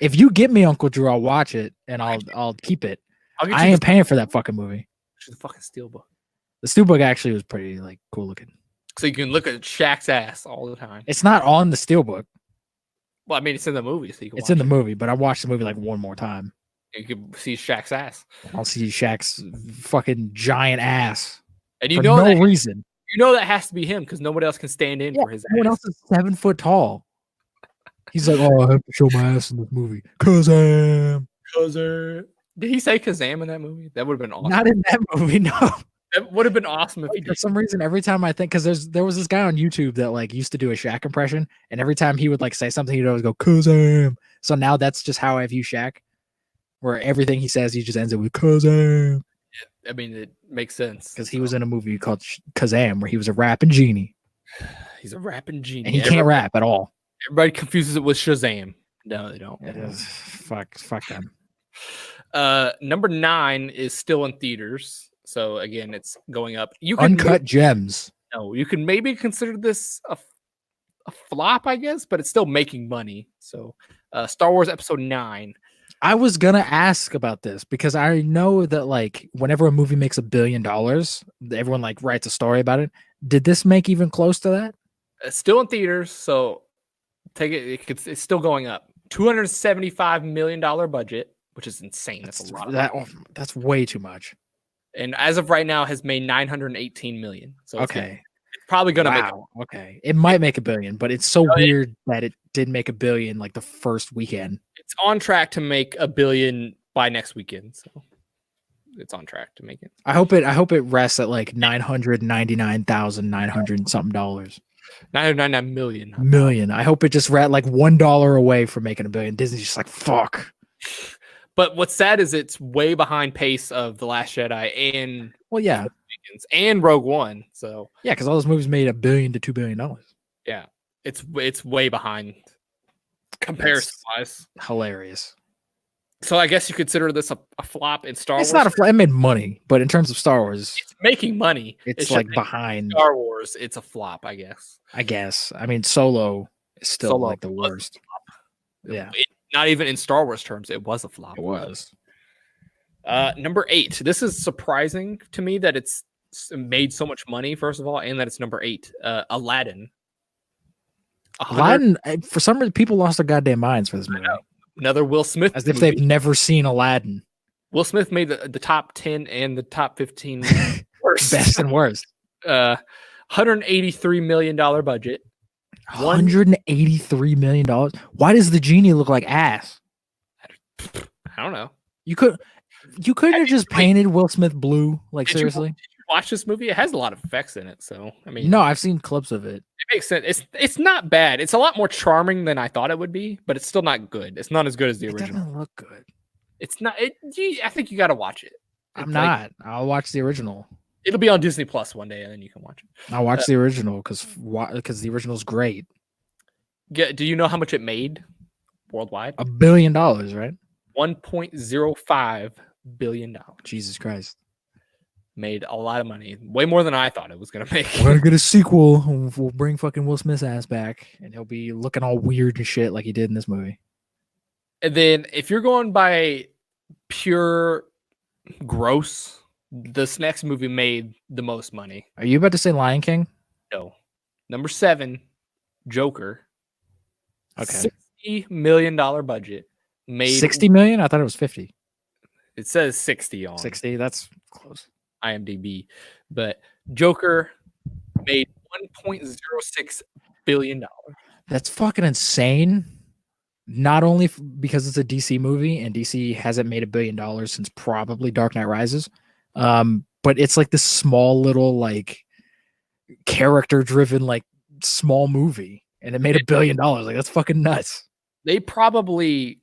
If you get me Uncle Drew, I'll watch it and I'll keep it. I ain't paying for that fucking movie. The fucking Steelbook. The Steelbook actually was pretty like cool looking. So you can look at Shaq's ass all the time. It's not on the Steelbook. Well, I mean, it's in the movie, so you can. It's in the movie, but I watched the movie like one more time. You can see Shaq's ass. I'll see Shaq's fucking giant ass. And you for know no reason. You know that has to be him because nobody else can stand in for his ass. Everyone else is 7 foot tall. He's like, "Oh, I have to show my ass in this movie." Kazam. Did he say Kazam in that movie? That would have been awesome. Not in that movie, no. That would have been awesome if he did. For some reason, every time I think, because there was this guy on YouTube that like used to do a Shaq impression, and every time he would like say something, he'd always go Kazam. So now that's just how I view Shaq, where everything he says, he just ends it with Kazam. I mean, it makes sense because he was in a movie called Kazam where he was a rapping genie. He's a rapping genie, and he can't rap at all. Everybody confuses it with Shazam. No, they don't. It is fuck them. Number 9 is still in theaters, so again, it's going up. You can Uncut Gems. No, you can maybe consider this a flop, I guess, but it's still making money. So, Star Wars Episode 9. I was gonna ask about this because I know that like whenever a movie makes $1 billion, everyone like writes a story about it. Did this make even close to that? It's still in theaters, so take it. It's still going up. $275 million budget, which is insane. That's a lot. That's way too much. And as of right now, has made $918 million. So okay, it's probably gonna make. Okay, it might make $1 billion, but it's so weird that it did make $1 billion like the first weekend. It's on track to make $1 billion by next weekend, so it's on track to make it. I hope it rests at like $999,900 something dollars. $999 million. I hope it just rat like $1 away from making $1 billion. Disney's just like fuck. But what's sad is it's way behind pace of The Last Jedi and and Rogue One. So yeah, because all those movies made $1 billion to $2 billion. Yeah, it's way behind comparison wise. Hilarious. So I guess you consider this a flop in Star Wars. It's not a flop. It made money, but in terms of Star Wars, It's making money. it's like behind Star Wars. It's a flop, I guess. I guess. I mean, Solo is still like the worst. Yeah. Not even in Star Wars terms, it was a flop. It was. Number 8. This is surprising to me that it's made so much money, first of all, and that it's number 8. Aladdin. Aladdin, for some reason, people lost their goddamn minds for this movie. Another Will Smith As if they've never seen Aladdin. Will Smith made the top 10 and the top 15 worst. Best and worst. $183 million budget. $183 million. Why does the genie look like ass? I don't know. You couldn't have just painted Will Smith blue. Like, seriously? Did you watch this movie? It has a lot of effects in it. So, I mean, no, I've seen clips of it. It makes sense. It's not bad. It's a lot more charming than I thought it would be, but it's still not good. It's not as good as the original. It doesn't look good. It's not. I think you got to watch it. I'm not. I'll watch the original. It'll be on Disney Plus one day, and then you can watch it. I'll watch the original because the original's great. Do you know how much it made worldwide? $1 billion, right? $1.05 billion. Jesus Christ. Made a lot of money. Way more than I thought it was going to make. We're going to get a sequel. We'll bring fucking Will Smith's ass back, and he'll be looking all weird and shit like he did in this movie. And then if you're going by pure gross, this next movie made the most money. Are you about to say Lion King? No. Number 7, Joker. Okay. $60 million budget. Made 60 million? I thought it was 50. It says 60 on 60. That's close. IMDb. But Joker made $1.06 billion. That's fucking insane. Not only because it's a DC movie and DC hasn't made $1 billion since probably Dark Knight Rises, but it's like this small little like character-driven like small movie, and it made $1 billion. Like, that's fucking nuts. They probably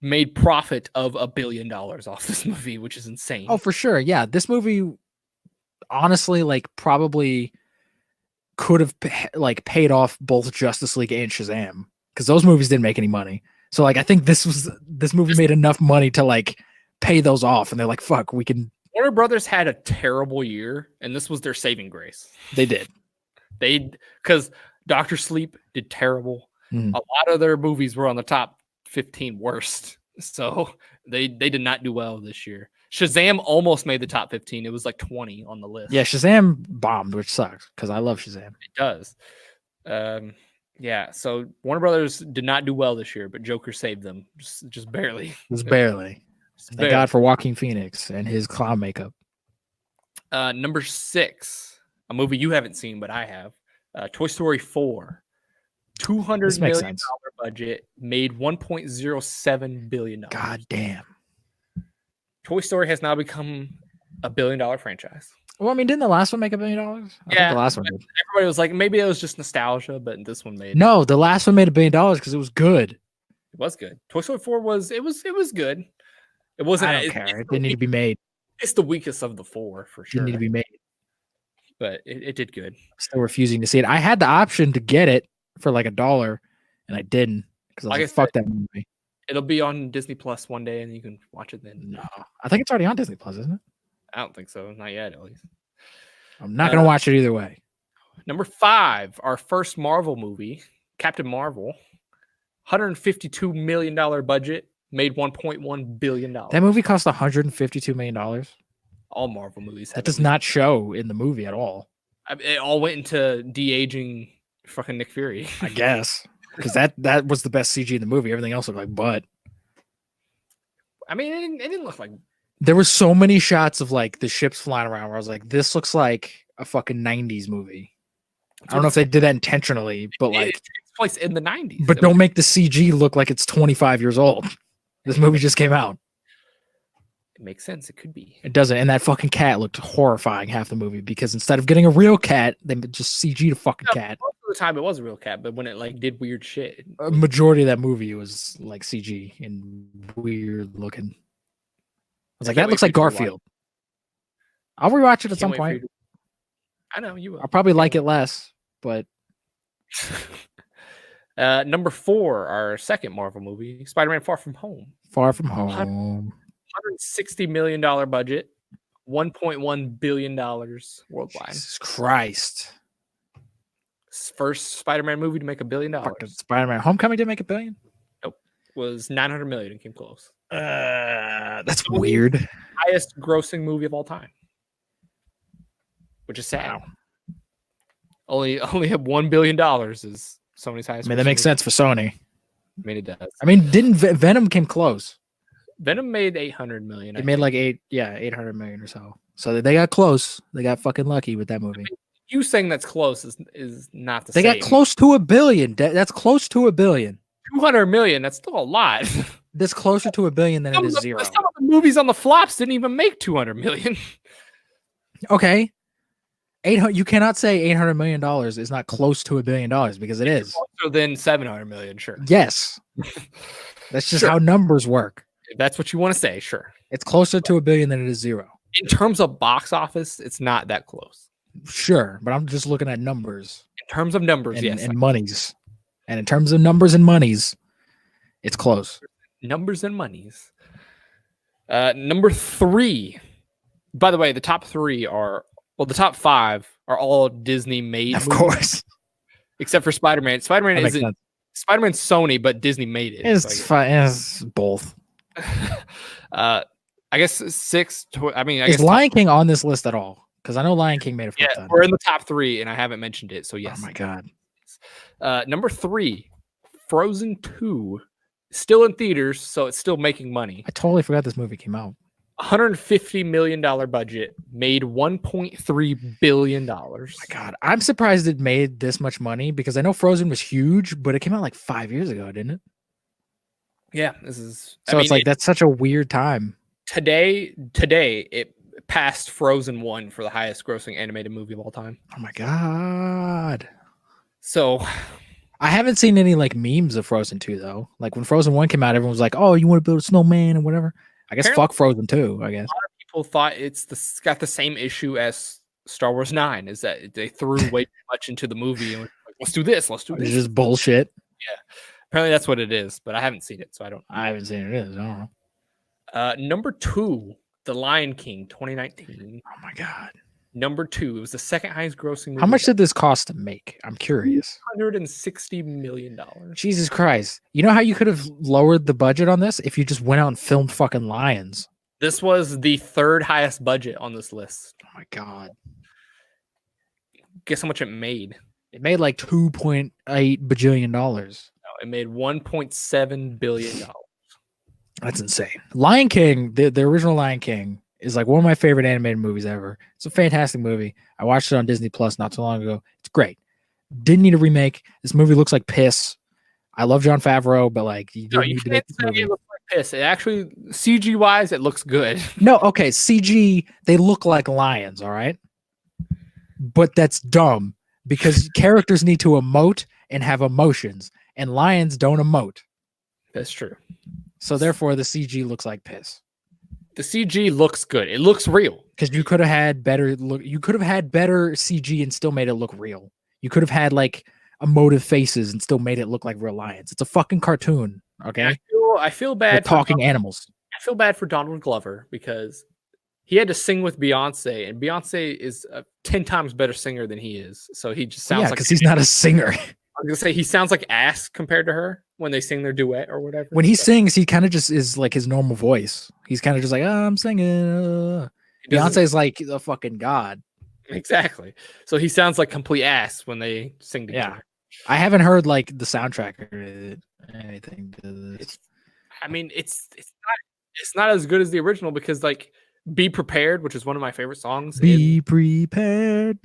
made profit of $1 billion off this movie, which is insane. Oh, for sure. Yeah, this movie, honestly, like probably could have like paid off both Justice League and Shazam, because those movies didn't make any money. So like, I think this movie made enough money to like pay those off, and they're like, "Fuck, we can." Warner Brothers had a terrible year, and this was their saving grace. They did. Because Doctor Sleep did terrible. A lot of their movies were on the top 15 worst, so they did not do well this year. Shazam almost made the top 15. It was like 20 on the list. Yeah, Shazam bombed, which sucks because I love Shazam. It does. Yeah, so Warner Brothers did not do well this year, but Joker saved them just barely. Just barely. Thank God for Joaquin Phoenix and his clown makeup. Number 6, a movie you haven't seen, but I have. Toy Story 4. $200 million budget, made $1.07 billion. God damn. Toy Story has now become a $1 billion franchise. Well, I mean, didn't the last one make $1 billion? I think the last one did. Everybody was like, maybe it was just nostalgia, but this one made. No, the last one made $1 billion because it was good. It was good. Toy Story 4 was good. It wasn't. I don't care. It didn't need to be made. It's the weakest of the 4 for sure. Didn't need to be made. But it did good. Still refusing to see it. I had the option to get it for like $1, and I didn't because I was like, fuck that movie. It'll be on Disney Plus one day, and you can watch it then. No, I think it's already on Disney Plus, isn't it? I don't think so. Not yet, at least. I'm not gonna watch it either way. Number 5, our first Marvel movie, Captain Marvel. $152 million budget, made $1.1 billion. That movie cost $152 million. All Marvel movies. That does not show in the movie at all. It all went into de-aging fucking Nick Fury. I guess. Because that was the best CG in the movie. Everything else looked like butt. I mean, it didn't look like... There were so many shots of like the ships flying around where I was like, this looks like a fucking 90s movie. I don't know if they did that intentionally, but like... It takes place in the 90s. But don't make the CG look like it's 25 years old. This movie just came out. It makes sense. It could be. It doesn't. And that fucking cat looked horrifying half the movie because instead of getting a real cat, they just CG'd a fucking cat. Most of the time it was a real cat, but when it like did weird shit. A majority of that movie was like CG and weird looking. I was like, that looks like Garfield. I'll rewatch it at some point. I know you will. I'll probably like it less, but Number 4, our second Marvel movie, Spider-Man: Far From Home. Far From Home. $160 million budget, $1.1 billion worldwide. Jesus Christ. First Spider-Man movie to make $1 billion. Fucking Spider-Man Homecoming didn't make $1 billion? Nope. Was $900 million and came close. That's weird. Highest grossing movie of all time. Which is sad. Wow. Only have $1 billion is Sony's highest. I mean, that makes sense for Sony. I mean, it does. I mean, didn't Venom came close? Venom made $800 million. It made like 800 million or so. So they got close. They got fucking lucky with that movie. I mean, you saying that's close is not the same. They got close to $1 billion. That's close to $1 billion. 200 million. That's still a lot. That's closer to $1 billion than it is zero. Some of the movies on the flops didn't even make 200 million. Okay. You cannot say $800 million is not close to $1 billion because it is. Closer than 700 million, sure. Yes. That's just how numbers work. If that's what you want to say, sure. It's closer to $1 billion than it is zero. In terms of box office, it's not that close. Sure, but I'm just looking at numbers. In terms of numbers, and, yes. And monies. And in terms of numbers and monies, it's close. Numbers and monies. Number 3. By the way, the top 3 are... Well, the top 5 are all Disney-made Of movies, course. Except for Spider-Man. Spider-Man isn't... Spider-Man's Sony, but Disney made it. It's fine. It's both. I guess 6... I mean, I is guess Lion King on this list at all? Because I know Lion King made a fuck ton. We're in the top 3, and I haven't mentioned it, so yes. Oh, my God. Number 3, Frozen 2. Still in theaters, so it's still making money. I totally forgot this movie came out. $150 million budget, made $1.3 billion. Oh my God. I'm surprised it made this much money because I know Frozen was huge, but it came out like 5 years ago, didn't it? Yeah, this is... So it's like, that's such a weird time. Today, it passed Frozen 1 for the highest grossing animated movie of all time. Oh my God. So... I haven't seen any like memes of Frozen 2 though. Like when Frozen 1 came out, everyone was like, "Oh, you want to build a snowman and whatever." I guess fuck Frozen 2, I guess. A lot of people thought it's got the same issue as Star Wars 9, is that they threw way too much into the movie and like, let's do this. It's just bullshit. Yeah. Apparently that's what it is, but I haven't seen it, so I don't know. I haven't seen it. I don't know. Number 2, The Lion King 2019. Oh my God. Number 2, it was the second highest grossing movie. How much did this cost to make? I'm curious. $160 million. Jesus Christ. You know how you could have lowered the budget on this if you just went out and filmed fucking lions? This was the 3rd highest budget on this list. Oh my God. Guess how much it made? It made like $2.8 bajillion. No, it made $1.7 billion. That's insane. Lion King, the original Lion King, is like one of my favorite animated movies ever. It's a fantastic movie. I watched it on Disney Plus not too long ago. It's great. Didn't need a remake. This movie looks like piss. I love Jon Favreau, but like you can't say it looks like piss. It actually, CG wise, it looks good. No, okay, CG, they look like lions, all right? But that's dumb because characters need to emote and have emotions, and lions don't emote. That's true. So therefore, the CG looks like piss. The CG looks good. It looks real. Because you could have had better look. You could have had better CG and still made it look real. You could have had like emotive faces and still made it look like real lions. It's a fucking cartoon. Okay. I feel bad. For talking animals. I feel bad for Donald Glover because he had to sing with Beyonce, and Beyonce is a 10 times better singer than he is. So he just sounds like because he's not a singer. I was gonna say he sounds like ass compared to her when they sing their duet or whatever. When he sings, he kind of just is like his normal voice. He's kind of just like, oh, I'm singing. Beyonce's like a fucking god. Exactly. So he sounds like complete ass when they sing together. Yeah. I haven't heard like the soundtrack or anything to this. It's not as good as the original because like Be Prepared, which is one of my favorite songs. Be Prepared.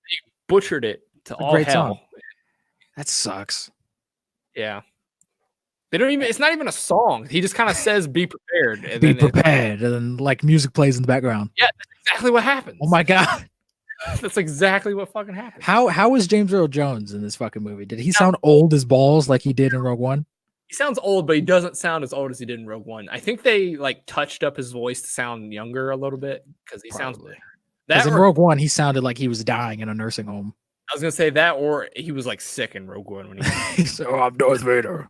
He butchered it to all great hell. Song. That sucks. Yeah. They don't even, it's not even a song. He just kind of says be prepared. And be prepared. And then like music plays in the background. Yeah, that's exactly what happens. Oh my God. That's exactly what fucking happened. How was James Earl Jones in this fucking movie? Did he sound old as balls like he did in Rogue One? He sounds old, but he doesn't sound as old as he did in Rogue One. I think they like touched up his voice to sound younger a little bit because he sounds. Because in Rogue One, he sounded like he was dying in a nursing home. I was gonna say that, or he was like sick in Rogue One when he So I'm Darth Vader.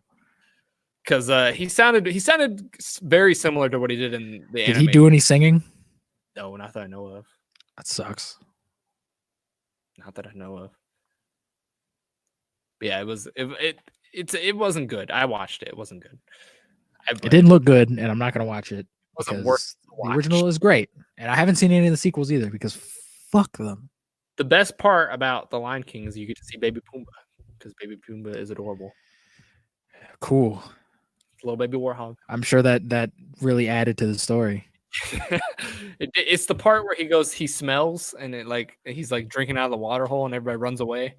because he sounded very similar to what he did in the Did anime. he do any singing? No, not that I know of. That sucks. Not that I know of. But yeah, it wasn't good. I watched it. It wasn't good. It didn't look good, and I'm not gonna watch it wasn't worth because to the watch. original is great, and I haven't seen any of the sequels either because fuck them. The best part about the Lion King is you get to see Baby Pumbaa because Baby Pumbaa is adorable. Cool. Little baby warhog. I'm sure that really added to the story. It's the part where he smells, and he's like drinking out of the water hole, and everybody runs away.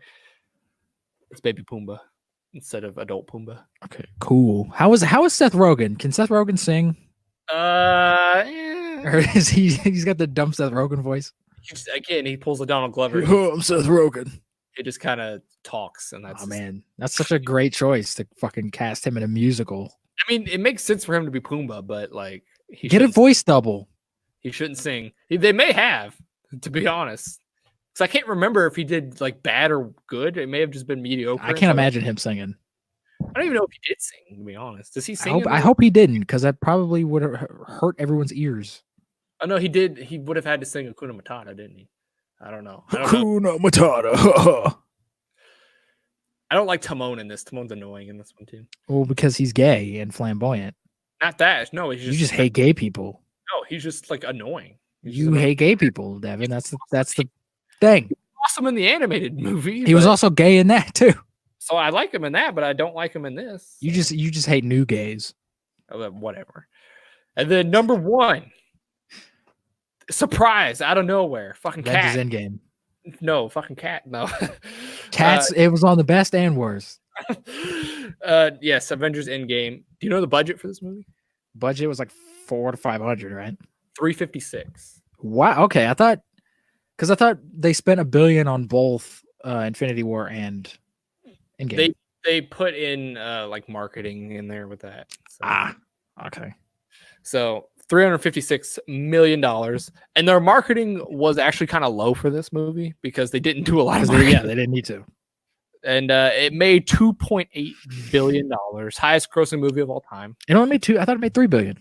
It's Baby Pumbaa instead of adult Pumbaa. Okay, cool. How is Seth Rogen? Can Seth Rogen sing? Or is he's got the dumb Seth Rogen voice? He pulls a Donald Glover. Oh, I'm Seth Rogen. He just kind of talks, and that's. Oh man, that's such a great choice to fucking cast him in a musical. I mean, it makes sense for him to be Pumbaa, but like he get a voice double. He shouldn't sing. They may have, to be honest, because I can't remember if he did like bad or good. It may have just been mediocre. I can't imagine him singing. I don't even know if he did sing. To be honest, does he sing? I hope he didn't, because that probably would have hurt everyone's ears. Oh no, he did. He would have had to sing Hakuna Matata, didn't he? I don't know. Hakuna Matata. I don't like Timon in this. Timon's annoying in this one too. Well, because he's gay and flamboyant. Not that. No, you just hate gay people. No, he's just like annoying. You hate gay people, Devin. That's the thing. Awesome in the animated movie. He was also gay in that too. So I like him in that, but I don't like him in this. You just hate new gays. Whatever. And then number 1, surprise out of nowhere, fucking Cat. Endgame. No, fucking Cat. No. Cats. It was on the best and worst. Yes, Avengers Endgame. Do you know the budget for this movie? Budget was like 400 to 500, right? 356. Wow. Okay, I thought they spent $1 billion on both Infinity War and Endgame. They put in like marketing in there with that. So. Okay. So $356 million, and their marketing was actually kind of low for this movie because they didn't do a lot of marketing. Yeah, they didn't need to. And it made $2.8 billion, highest grossing movie of all time. It only made 2. I thought it made $3 billion.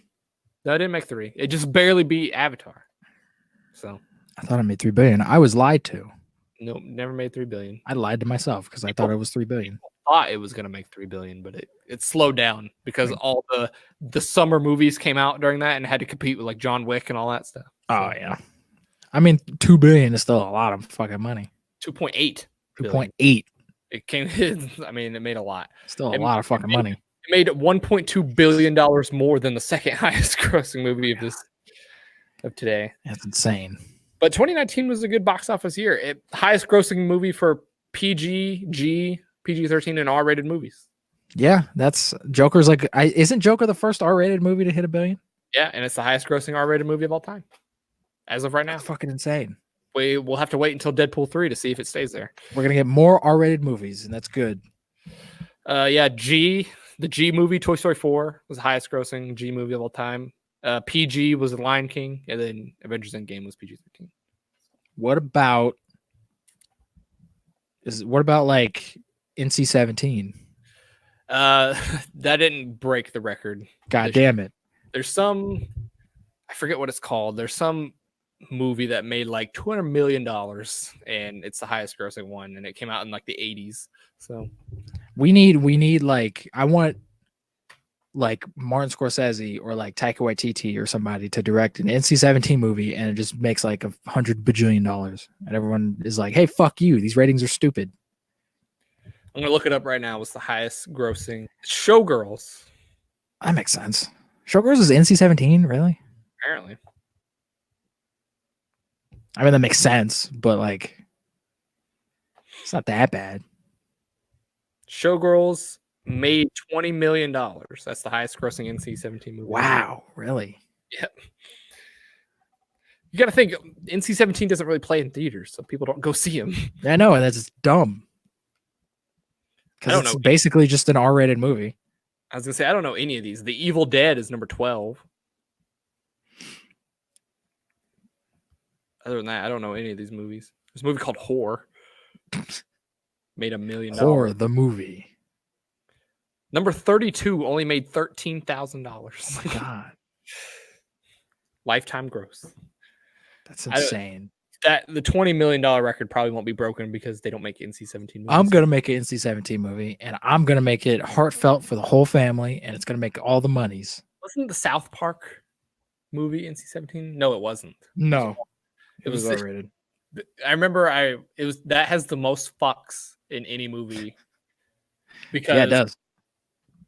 No, it didn't make 3. It just barely beat Avatar. So I thought it made $3 billion. I was lied to. Nope, never made $3 billion. I lied to myself because I thought it was $3 billion. Thought it was going to make $3 billion, but it slowed down because all the summer movies came out during that and had to compete with like John Wick and all that stuff. So, oh yeah, I mean $2 billion is still a lot of fucking money. 2.8. 2.8. It came. I mean, it made a lot. Still a lot of fucking money. It made $1.2 billion more than the second highest grossing movie of today. That's insane. But 2019 was a good box office year. Highest grossing movie for PG, PG-13 and R-rated movies. Yeah, that's Joker's like. Isn't Joker the first R-rated movie to hit $1 billion? Yeah, and it's the highest grossing R-rated movie of all time, as of right now. That's fucking insane. We'll have to wait until Deadpool 3 to see if it stays there. We're gonna get more R-rated movies, and that's good. Yeah, the G movie, Toy Story 4 was the highest grossing G movie of all time. PG was The Lion King, and then Avengers Endgame was PG-13. What about like NC-17? That didn't break the record. God damn it. There's some, I forget what it's called. There's some movie that made like $200 million, and it's the highest grossing one, and it came out in like the 80s. So we need like, I want like Martin Scorsese or like Taika Waititi or somebody to direct an NC-17 movie, and it just makes like $100 bajillion, and everyone is like, hey, fuck you, these ratings are stupid. I'm gonna look it up right now. What's the highest grossing? Showgirls. That makes sense. Showgirls is NC-17, really? Apparently. I mean, that makes sense, but like, it's not that bad. Showgirls made $20 million. That's the highest grossing NC-17 movie. Wow, really? Yep. You got to think, NC-17 doesn't really play in theaters, so people don't go see them. I know, and that's just dumb. Because it's basically just an R-rated movie. I was going to say, I don't know any of these. The Evil Dead is number 12. Other than that, I don't know any of these movies. There's a movie called Whore. Made $1 million. Horror the movie. Number 32 only made $13,000. Oh my god, Lifetime gross. that's insane. That the $20 million record probably won't be broken because they don't make NC-17 movies. I'm gonna make an NC-17 movie, and I'm gonna make it heartfelt for the whole family, and it's gonna make all the monies. Wasn't the South Park movie NC-17? No, it wasn't. No, It was R-rated. I remember it was that has the most fucks in any movie because Yeah, it does.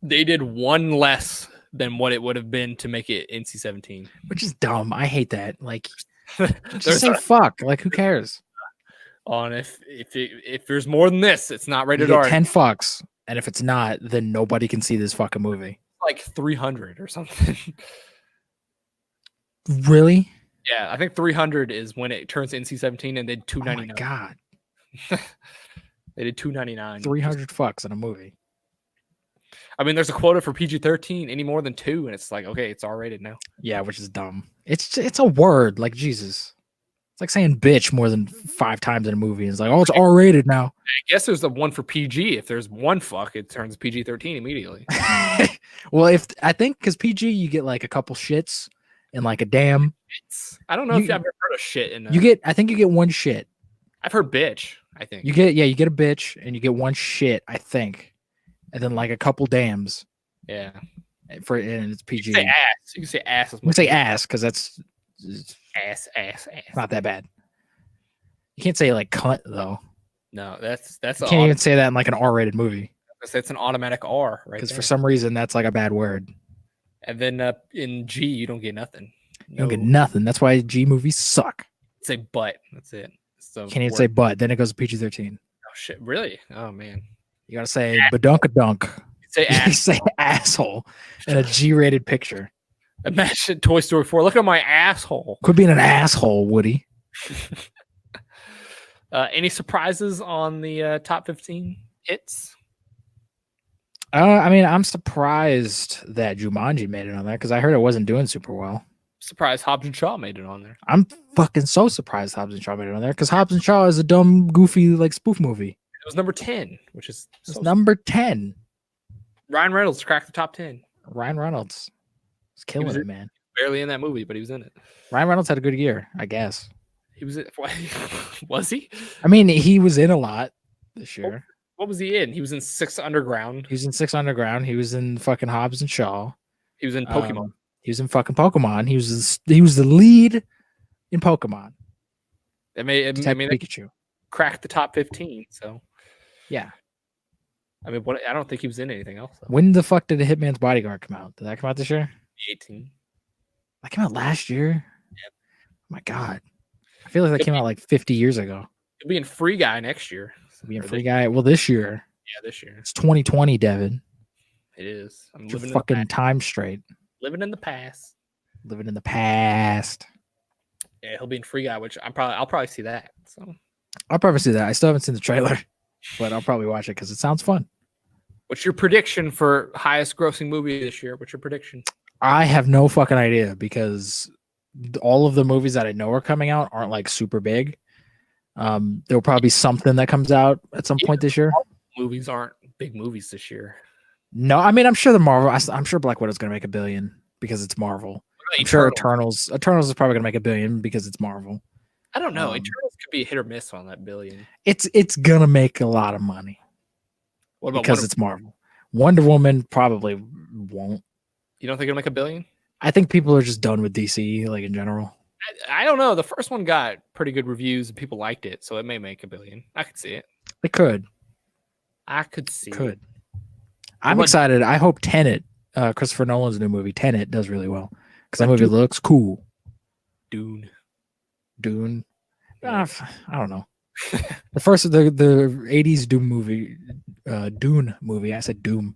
they did one less than what it would have been to make it NC-17. Which is dumb. I hate that. Like, just There's say fuck. Like, who cares? on if there's more than this, it's not You rated get R. 10 fucks, and if it's not, then nobody can see this fucking movie. Like 300 or something. Really? Yeah, I think 300 is when it turns NC-17, and they did Oh my $299. god, They did $299. 300 fucks in a movie. I mean, there's a quota for PG-13. Any more than 2, and it's like, okay, it's R-rated now. Yeah, which is dumb. It's a word. Like, Jesus. It's like saying bitch more than 5 times in a movie. It's like, oh, it's R-rated now. I guess there's the one for PG. If there's one fuck, it turns PG-13 immediately. Well, I think because PG, you get like a couple shits and like a damn. I don't know if I've ever heard of shit in I think you get one shit. I've heard bitch, I think. You get a bitch and you get one shit, I think. And then like a couple dams. Yeah. And it's PG. You can say ass. You can say ass. You can say ass because that's ass. not that bad. You can't say like cunt though. No, that's You can't even say that in like an R-rated movie. It's an automatic R, right? Because for some reason that's like a bad word. And then in G, you don't get nothing. You don't get nothing. That's why G movies suck. Say butt. That's it. So Can't even say butt. Then it goes to PG-13. Oh shit! Really? Oh man. You gotta say badunkadunk. Say You ass. say asshole in a G-rated picture. Imagine Toy Story 4. Look at my asshole. Quit being an asshole, Woody. Any surprises on the top 15 hits? I mean, I'm surprised that Jumanji made it on there because I heard it wasn't doing super well. Surprised Hobbs and Shaw made it on there. I'm fucking so surprised Hobbs and Shaw made it on there because Hobbs and Shaw is a dumb, goofy, like spoof movie. It was number 10, which is It's number 10. Ryan Reynolds cracked the top 10. Ryan Reynolds is killing it, man. Barely in that movie, but he was in it. Ryan Reynolds had a good year, I guess. He was in. Was he? I mean, he was in a lot this year. What was he in? He was in 6 Underground. He was in 6 Underground. He was in fucking Hobbs and Shaw. He was in Pokemon. He was in fucking Pokemon. He was the lead in Pokemon. I mean, Pikachu cracked the top 15. So yeah. I mean, I don't think he was in anything else. Though. When the fuck did The Hitman's Bodyguard come out? Did that come out this year? 18. That came out last year. Yep. Oh my god. I feel like that came out like 50 years ago. He'll be in Free Guy next year. Being Free Guy. Well, this year. Yeah, this year. It's 2020, Devin. It is. I'm living fucking time straight. Living in the past. Living in the past. Yeah, he'll be in Free Guy, which I'll probably see that. So I'll probably see that. I still haven't seen the trailer, but I'll probably watch it because it sounds fun. What's your prediction for highest grossing movie this year? What's your prediction? I have no fucking idea because all of the movies that I know are coming out aren't like super big. There'll probably be something that comes out at some point this year. Movies aren't big movies this year. No, I mean, I'm sure I'm sure Black Widow's going to make $1 billion because it's Marvel. I'm sure Eternals is probably going to make $1 billion because it's Marvel. I don't know. Eternals could be hit or miss on that $1 billion. It's going to make a lot of money. What about because it's Marvel? Wonder Woman probably won't. You don't think it'll make $1 billion? I think people are just done with DC, like in general. I don't know. The first one got pretty good reviews and people liked it, so it may make $1 billion. I could see it. It could. I could see it. I'm excited. I hope Tenet, Christopher Nolan's new movie, Tenet, does really well. Because that movie looks cool. Dune. I don't know. The 80s Doom movie, Dune movie, I said Doom,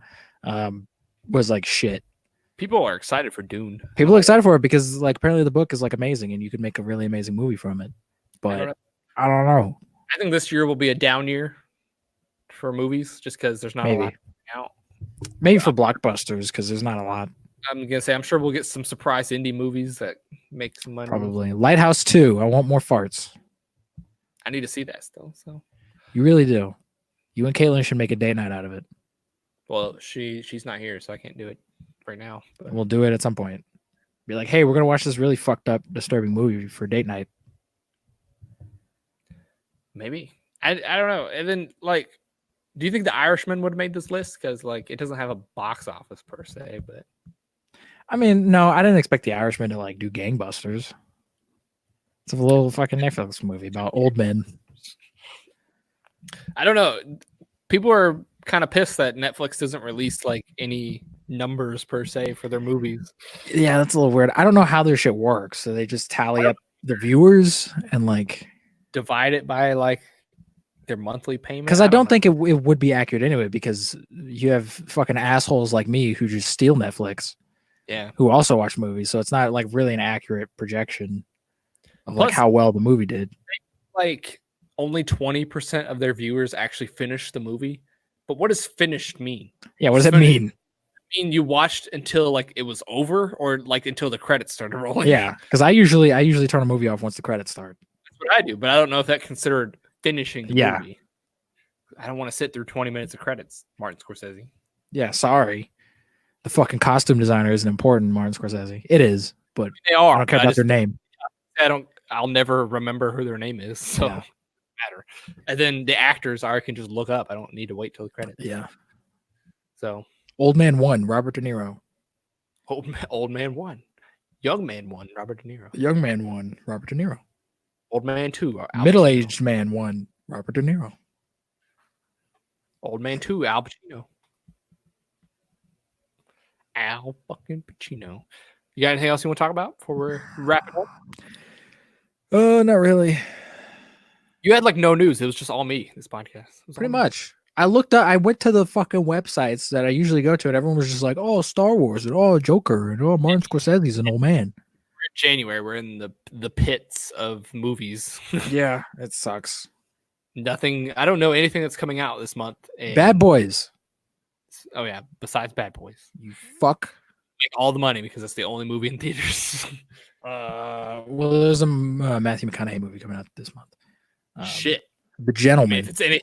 was like shit. People are excited for Dune. People are excited for it because like apparently the book is like amazing and you could make a really amazing movie from it. But I don't know. I think this year will be a down year for movies just because there's not a lot out. Maybe for blockbusters because there's not a lot. I'm gonna say I'm sure we'll get some surprise indie movies that make some money. Probably Lighthouse 2. I want more farts. I need to see that still. So You really do. You and Caitlin should make a date night out of it. Well, she's not here, so I can't do it right now. But We'll do it at some point. Be like, hey, we're gonna watch this really fucked up, disturbing movie for date night. maybe I don't know. And then like, do you think The Irishman would have made this list? Because like it doesn't have a box office per se, but I mean, no, I didn't expect The Irishman to like do gangbusters. It's a little fucking Netflix movie about old men. I don't know. People are kind of pissed that Netflix doesn't release like any numbers per se for their movies. Yeah, that's a little weird. I don't know how their shit works. So they just tally up the viewers and like divide it by like their monthly payment. Because I don't think it would be accurate anyway, because you have fucking assholes like me who just steal Netflix. Yeah. Who also watch movies. So it's not like really an accurate projection of Plus, like how well the movie did. Like only 20% of their viewers actually finished the movie. But what does finished mean? Yeah, what does that mean? I mean you watched until like it was over or like until the credits started rolling? Yeah, because I usually turn a movie off once the credits start. That's what I do, but I don't know if that considered finishing the movie. I don't want to sit through 20 minutes of credits, Martin Scorsese. Yeah, sorry. The fucking costume designer isn't important, Martin Scorsese. It is, but they are. I don't care about their name. I'll never remember who their name is, so yeah. It doesn't matter. And then the actors I can just look up. I don't need to wait till the credits. Yeah. So Old Man 1, Robert De Niro. Old Man 1. Young Man 1, Robert De Niro. Young Man 1, Robert De Niro. Old Man 2, Middle-aged Man 1, Robert De Niro. Old Man 2, Al Pacino. Al fucking Pacino. You got anything else you want to talk about before we're wrapping up? Not really. You had like no news. It was just all me, this podcast. Pretty much. I went to the fucking websites that I usually go to, and everyone was just like, oh, Star Wars, and oh, Joker, and oh, Martin Scorsese's an old man. We're in January. We're in the pits of movies. Yeah, it sucks. Nothing. I don't know anything that's coming out this month. Bad Boys. Oh, yeah. Besides Bad Boys. You fuck. Make all the money because it's the only movie in theaters. Well, there's a Matthew McConaughey movie coming out this month. Shit. The Gentleman. I mean, if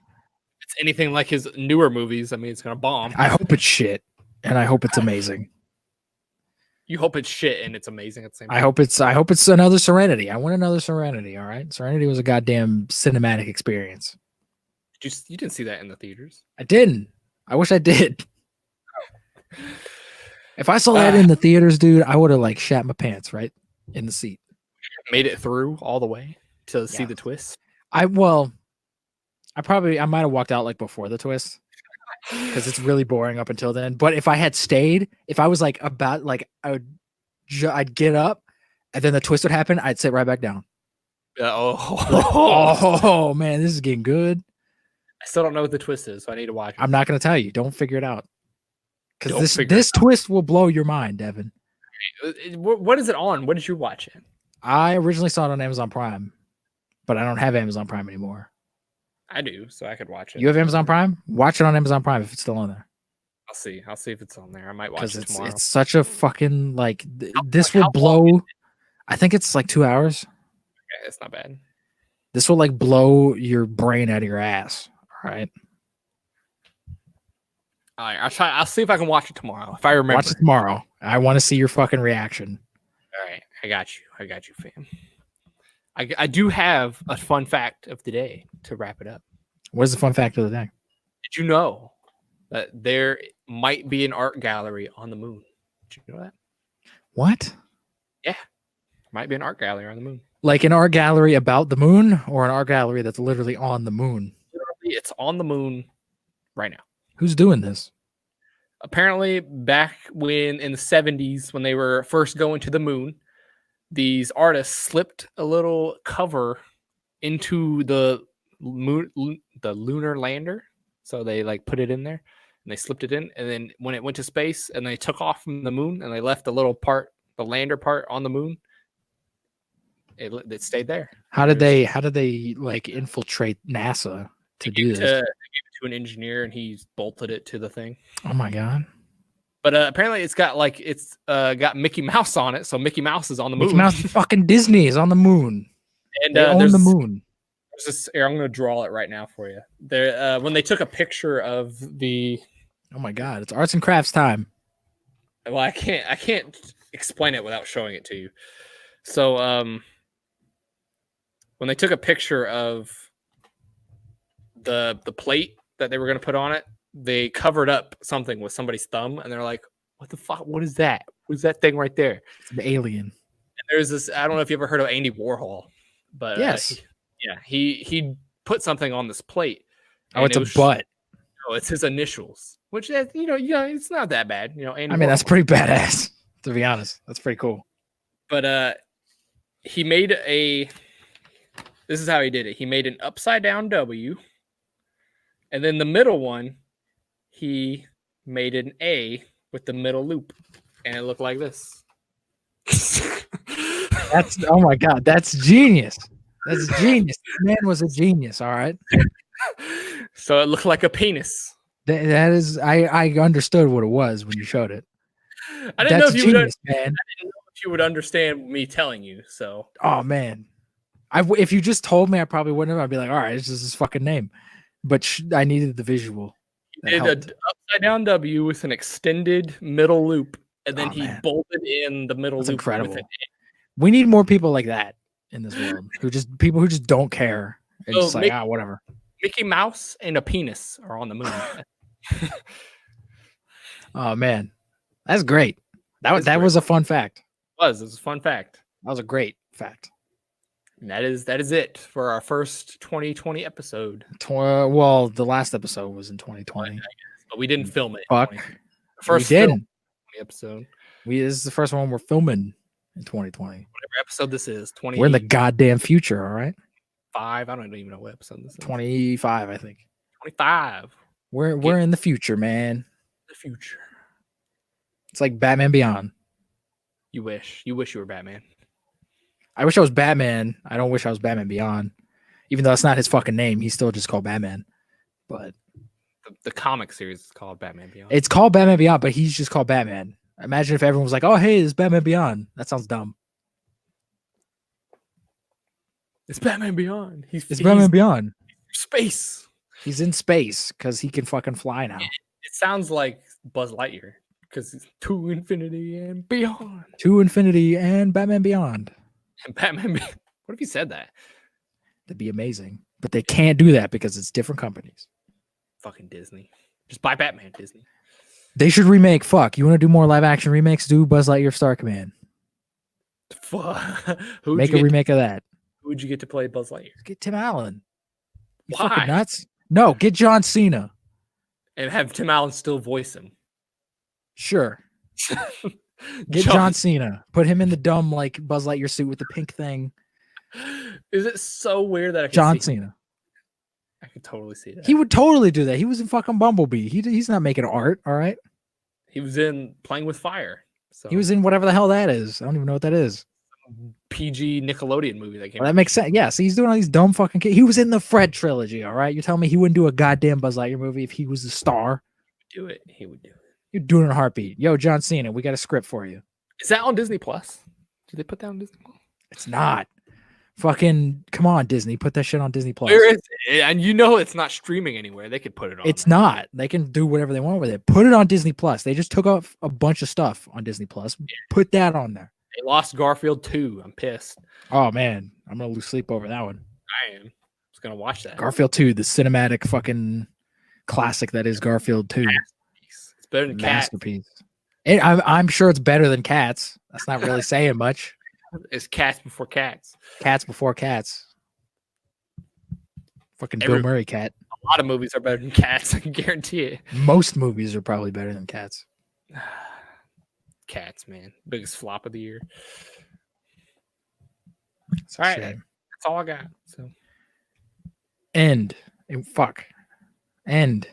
it's anything like his newer movies, I mean, it's going to bomb. I hope it's shit, and I hope it's amazing. You hope it's shit and it's amazing at the same time. I hope it's another Serenity. I want another Serenity, all right? Serenity was a goddamn cinematic experience. You didn't see that in the theaters? I didn't. I wish I did. If I saw that in the theaters, dude, I would have like shat my pants right in the seat. Made it through all the way to see the twist. I might have walked out like before the twist because it's really boring up until then. But if I had stayed, if I was like about like I'd get up and then the twist would happen, I'd sit right back down. Oh man, this is getting good. I still don't know what the twist is, so I need to watch it. I'm not going to tell you. Don't figure it out. Because this twist will blow your mind, Devin. What is it on? What did you watch it? I originally saw it on Amazon Prime, but I don't have Amazon Prime anymore. I do, so I could watch it. You have Amazon Prime? Watch it on Amazon Prime if it's still on there. I'll see if it's on there. I might watch it tomorrow. It's such a fucking like this will blow. I think it's like 2 hours. Okay, it's not bad. This will like blow your brain out of your ass. All right. All right, I'll see if I can watch it tomorrow. If I remember. Watch it tomorrow. I want to see your fucking reaction. All right, I got you, fam. I do have a fun fact of the day to wrap it up. What is the fun fact of the day? Did you know that there might be an art gallery on the moon? Did you know that? What? Yeah, might be an art gallery on the moon. Like an art gallery about the moon, or an art gallery that's literally on the moon? Literally, it's on the moon right now. Who's doing this? Apparently, back when in the 70s, when they were first going to the moon, these artists slipped a little cover into the moon, the lunar lander. So they like put it in there and they slipped it in. And then when it went to space and they took off from the moon and they left the little part, the lander part on the moon, it stayed there. How did they like infiltrate NASA to do this? They gave it to an engineer and he bolted it to the thing. Oh my God. But apparently it's got Mickey Mouse on it, so Mickey Mouse is on the moon. Mickey Mouse, fucking Disney is on the moon. And they own the moon. Here, I'm going to draw it right now for you. There, when they took a picture of the. Oh my god, it's arts and crafts time. Well, I can't explain it without showing it to you. So, when they took a picture of the plate that they were going to put on it, they covered up something with somebody's thumb, and they're like, "What the fuck? What is that? What is that thing right there?" It's an alien. And there's this. I don't know if you ever heard of Andy Warhol, but Yes. he put something on this plate. Oh, it's a butt. Oh, it's his initials, which it's not that bad. Andy I mean, Warhol. that's pretty badass. To be honest, that's pretty cool. But he made a. This is how he did it. He made an upside down W, and then the middle one, he made an A with the middle loop, and it looked like this. That's oh my god, that's genius. That's genius. This man was a genius. All right. So it looked like a penis. That is, I understood what it was when you showed it. I didn't know if you would. Man. I didn't know if you would understand me telling you. So. Oh man, if you just told me, I probably wouldn't have. I'd be like, all right, it's just his fucking name. But I needed the visual. He did an upside down W with an extended middle loop, and then he man. bolted in the middle That's loop. Incredible. With an A. We need more people like that in this world. People who just don't care. And So just like, whatever. Mickey Mouse and a penis are on the moon. Oh man, that's great. That was a fun fact. It was a fun fact. That was a great fact. And that is it for our first 2020 episode. Well, the last episode was in 2020, but we didn't film it. Fuck, first we didn't. Episode. This is the first one we're filming in 2020. Whatever episode this is, 20. We're in the goddamn future, all right. 5. I don't even know what episode this is. 25, I think. 25. We're in the future, man. The future. It's like Batman Beyond. You wish you were Batman. I wish I was Batman. I don't wish I was Batman Beyond. Even though that's not his fucking name, he's still just called Batman. But the comic series is called Batman Beyond. It's called Batman Beyond, but he's just called Batman. Imagine if everyone was like, "Oh, hey, it's Batman Beyond." That sounds dumb. It's Batman Beyond. It's Batman Beyond. Space. He's in space because he can fucking fly now. It sounds like Buzz Lightyear because it's to infinity and beyond. To infinity and Batman Beyond. And Batman Beyond. What if you said that? That'd be amazing. But they can't do that because it's different companies. Fucking Disney. Just buy Batman, Disney. They should remake. Fuck. You want to do more live action remakes? Do Buzz Lightyear Star Command. Make a remake of that. Who would you get to play Buzz Lightyear? Get Tim Allen. You Why? fucking nuts? No, get John Cena. And have Tim Allen still voice him. Sure. Get John Cena. Put him in the dumb like Buzz Lightyear suit with the pink thing. Is it so weird that I can John Cena? I could totally see that. He would totally do that. He was in fucking Bumblebee. He's not making art, all right? He was in Playing with Fire. So he was in whatever the hell that is. I don't even know what that is. PG Nickelodeon movie that came out. That makes sense. Yeah, so he's doing all these dumb fucking kids. He was in the Fred trilogy, all right? You're telling me he wouldn't do a goddamn Buzz Lightyear movie if he was the star? He would do it. You're doing it in a heartbeat. Yo, John Cena, we got a script for you. Is that on Disney Plus? Did they put that on Disney Plus? It's not. Fucking come on, Disney. Put that shit on Disney Plus. Where is it? And you know it's not streaming anywhere. They could put it on. It's not. They can do whatever they want with it. Put it on Disney Plus. They just took off a bunch of stuff on Disney Plus. Yeah. Put that on there. They lost Garfield 2. I'm pissed. Oh man, I'm gonna lose sleep over that one. I am. I was gonna watch that. Garfield 2, the cinematic fucking classic that is Garfield 2. It's better than Masterpiece. I'm sure it's better than Cats. That's not really saying much. It's Cats before Cats. Cats before Cats. Fucking Bill Murray cat. A lot of movies are better than Cats. I can guarantee it. Most movies are probably better than Cats. Cats, man. Biggest flop of the year. All right. That's all I got. So End. Fuck. End.